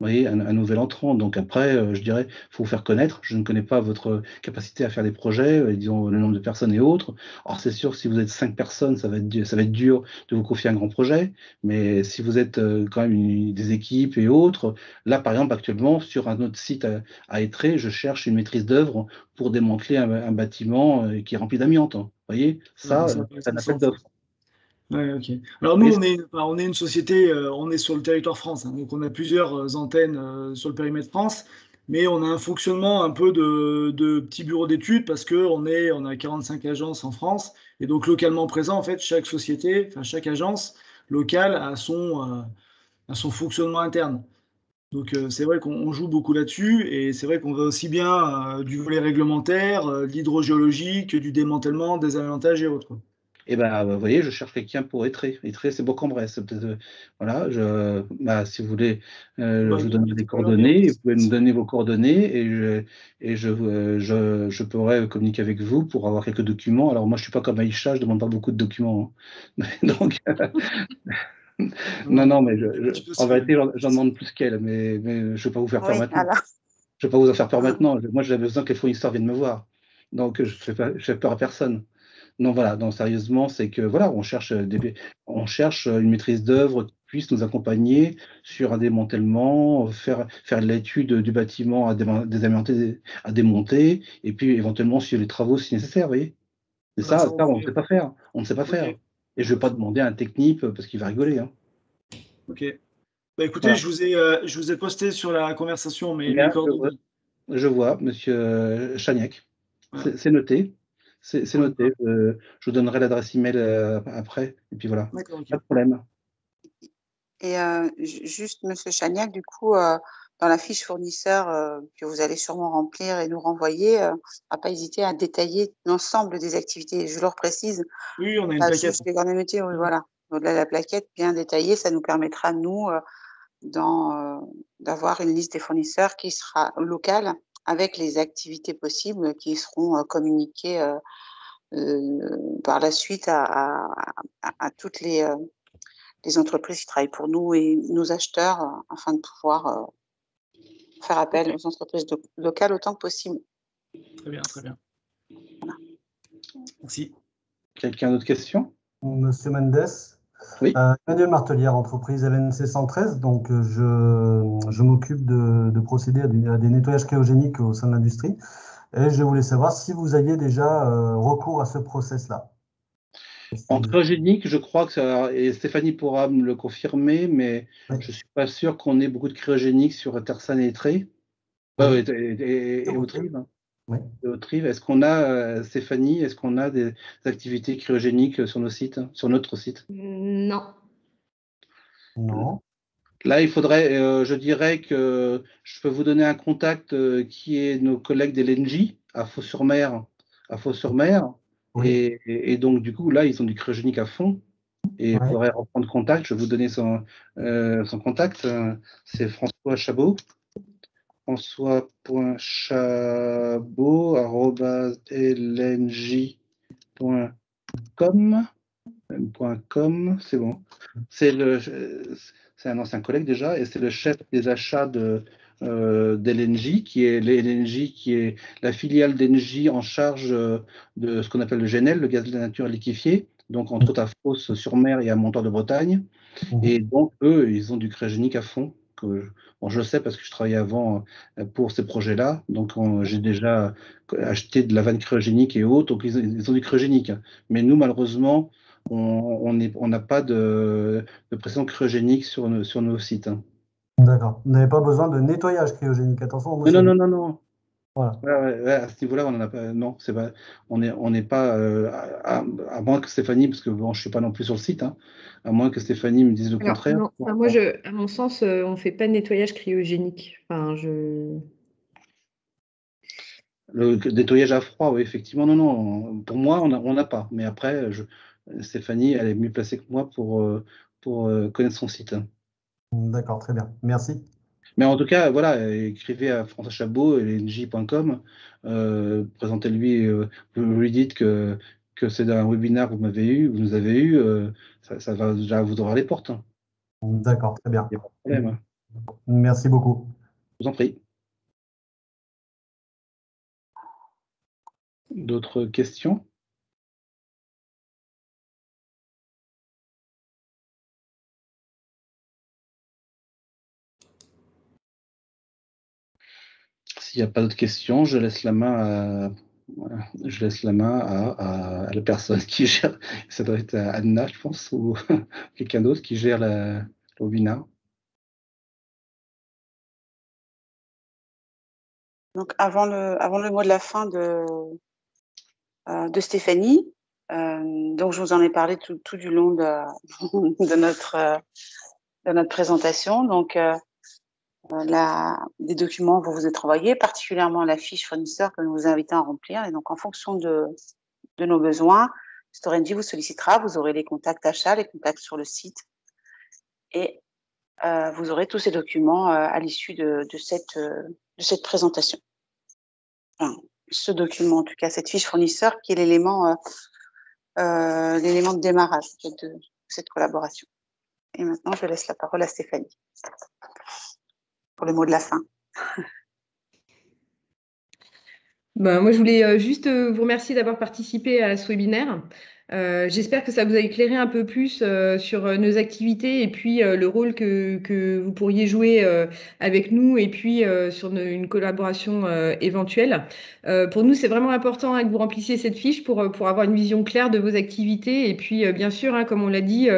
Vous voyez, un nouvel entrant. Donc après, je dirais, faut vous faire connaître. Je ne connais pas votre capacité à faire des projets, disons le nombre de personnes et autres. Alors c'est sûr que si vous êtes 5 personnes, ça va être dur de vous confier un grand projet. Mais si vous êtes quand même des équipes et autres, là par exemple actuellement sur un autre site à Étré, je cherche une maîtrise d'œuvre pour démanteler un bâtiment qui est rempli d'amiante, hein. Vous voyez, ça, Ça peut être c'est un appel intéressant. d'offres. Ouais, ok. Alors nous, on est une société, on est sur le territoire France, hein, donc on a plusieurs antennes sur le périmètre France, mais on a un fonctionnement un peu de petits bureaux d'études parce qu'on on a 45 agences en France, et donc localement présent, en fait, chaque société, enfin chaque agence locale a son fonctionnement interne. Donc c'est vrai qu'on joue beaucoup là-dessus, et c'est vrai qu'on va aussi bien du volet réglementaire, de l'hydrogéologie, que du démantèlement, des aménagements et autres, quoi. Et ben, vous voyez, je cherche quelqu'un pour Étré. Étré, c'est Bourg-en-Bresse. C'est peut-être, voilà, si vous voulez, Bah, je vous donnerai des n'hésitez pas à leur dire. coordonnées. Vous pouvez me donner vos coordonnées je pourrais communiquer avec vous pour avoir quelques documents. Alors moi, je suis pas comme Aïcha, je demande pas beaucoup de documents, hein. Donc, non, Non, non, mais il y a pas de en souci, vérité, hein. j'en demande plus qu'elle, mais je vais pas vous faire peur Oui, maintenant. alors. Je vais pas vous en faire peur maintenant. Moi, j'avais besoin que les fournisseurs viennent me voir. Donc, je fais peur à personne. Non, voilà, non, sérieusement, c'est que voilà, on cherche une maîtrise d'œuvre qui puisse nous accompagner sur un démantèlement, faire l'étude du bâtiment désamorcer, à démonter, et puis éventuellement suivre les travaux si nécessaire, vous voyez. C'est Voilà, ça, ça, on on ne fait. sait pas faire. On ne sait pas Ok. faire. Et je ne vais pas Parfait. demander à un technique parce qu'il va rigoler, hein. Ok. Bah, écoutez, Voilà. je vous ai posté sur la conversation mes Bien, coordonnées. je vois, monsieur Chagnac. Voilà. C'est noté. C'est Voilà. noté. Je vous donnerai l'adresse email après. Et puis voilà. D'accord, ok. Pas de problème. Et juste, Monsieur Chagnac, du coup, dans la fiche fournisseur que vous allez sûrement remplir et nous renvoyer, à pas hésiter à détailler l'ensemble des activités. Je leur précise, Oui, on a une pas plaquette. juste les corps de métier, oui, voilà. Au-delà de la plaquette, bien détaillée, ça nous permettra, nous, d'avoir une liste des fournisseurs qui sera locale avec les activités possibles qui seront communiquées par la suite à toutes les entreprises qui travaillent pour nous et nos acheteurs afin de pouvoir faire appel aux entreprises locales autant que possible. Très bien, très bien. Merci. Quelqu'un d'autre question? Monsieur Mendes. Oui. Emmanuel Martelière, entreprise LNC 113. Donc, je m'occupe de procéder à des nettoyages cryogéniques au sein de l'industrie. Et je voulais savoir si vous aviez déjà recours à ce process-là. En cryogénique, je crois que ça, et Stéphanie pourra me le confirmer, mais Oui. je ne suis pas sûr qu'on ait beaucoup de cryogénique sur Tersan et Étré. Oui. Et Autrive. Oui. Autrive. Est-ce qu'on a, Stéphanie, est-ce qu'on a des activités cryogéniques sur nos sites, sur notre site? Non. Non. Là, il faudrait, je dirais que je peux vous donner un contact qui est nos collègues d'LNJ à Fos-sur-Mer. Oui. Et donc, du coup, là, ils ont du cryogénique à fond. Et il Oui. faudrait reprendre contact. Je vais vous donner son contact. C'est François Chabot. François.chabot@lnj.com. C'est bon. C'est un ancien collègue déjà, et c'est le chef des achats d'LNJ, qui est la filiale d'Engie en charge de ce qu'on appelle le GNL, le gaz de la nature liquéfié, donc entre autres à Fos-sur-Mer et à Montoire de Bretagne. Et donc, eux, ils ont du cryogénique à fond. Bon, je le sais parce que je travaillais avant pour ces projets-là. Donc, j'ai déjà acheté de la vanne cryogénique et autres. Donc, ils ont du cryogénique. Mais nous, malheureusement, on n'a pas de pression cryogénique sur nos sites. D'accord. Vous n'avez pas besoin de nettoyage cryogénique. Attention, moi, Non. Voilà. Ouais, à ce niveau-là, on n'en a pas. Non, c'est pas. On n'est pas. À moins que Stéphanie, parce que bon, je suis pas non plus sur le site, hein, à moins que Stéphanie me dise le Alors, contraire. non, enfin, moi, à mon sens, on ne fait pas de nettoyage cryogénique. Enfin, Le nettoyage à froid, oui, effectivement. Non. Pour moi, on n'a pas. Mais après, Stéphanie, elle est mieux placée que moi pour connaître son site. D'accord, très bien. Merci. Mais en tout cas, voilà, écrivez à François Chabot, lng.com, présentez-lui, vous lui dites que c'est un webinaire que vous nous avez eu, ça va déjà vous ouvrir les portes. D'accord, très bien. Il n'y a pas de problème. Merci beaucoup. Je vous en prie. D'autres questions? S'il n'y a pas d'autres questions, je laisse la main à la personne qui gère. Ça doit être Anna, je pense, ou quelqu'un d'autre qui gère le webinaire. Donc, avant le mot de la fin de Stéphanie, donc je vous en ai parlé tout du long de notre présentation. Donc, des documents vont vous être envoyés, particulièrement la fiche fournisseur que nous vous invitons à remplir. Et donc, en fonction de nos besoins, Storengy vous sollicitera. Vous aurez les contacts achats, les contacts sur le site. Et vous aurez tous ces documents à l'issue de cette présentation. Enfin, ce document, en tout cas, cette fiche fournisseur qui est l'élément de démarrage de cette collaboration. Et maintenant, je laisse la parole à Stéphanie pour le mot de la fin. Ben, moi, je voulais juste vous remercier d'avoir participé à ce webinaire. J'espère que ça vous a éclairé un peu plus sur nos activités et puis le rôle que vous pourriez jouer avec nous et puis sur une collaboration éventuelle. Pour nous, c'est vraiment important que vous remplissiez cette fiche pour avoir une vision claire de vos activités. Et puis, bien sûr, comme on l'a dit,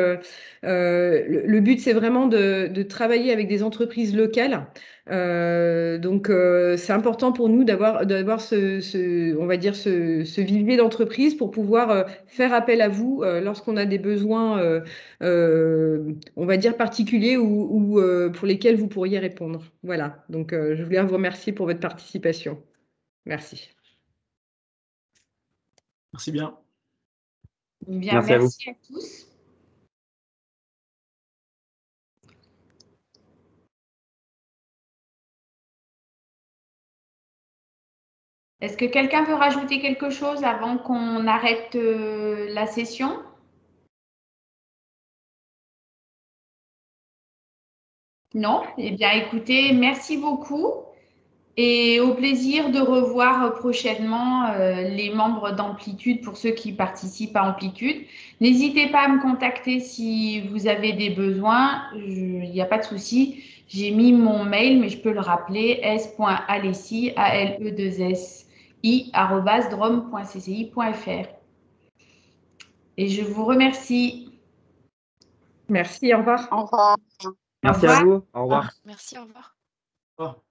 le but, c'est vraiment de travailler avec des entreprises locales. Donc, c'est important pour nous d'avoir on va dire ce vivier d'entreprise pour pouvoir faire appel à vous lorsqu'on a des besoins, on va dire particuliers ou pour lesquels vous pourriez répondre. Voilà. Donc, je voulais vous remercier pour votre participation. Merci. Merci bien. Bien, merci à tous. Est-ce que quelqu'un veut rajouter quelque chose avant qu'on arrête la session? Non? Eh bien, écoutez, merci beaucoup et au plaisir de revoir prochainement les membres d'Amplitude pour ceux qui participent à Amplitude. N'hésitez pas à me contacter si vous avez des besoins, il n'y a pas de souci. J'ai mis mon mail, mais je peux le rappeler, s.alessi@drom.cci.fr. Et je vous remercie. Merci, au revoir. Au revoir. Merci à vous. Au revoir. Merci, au revoir. Au revoir.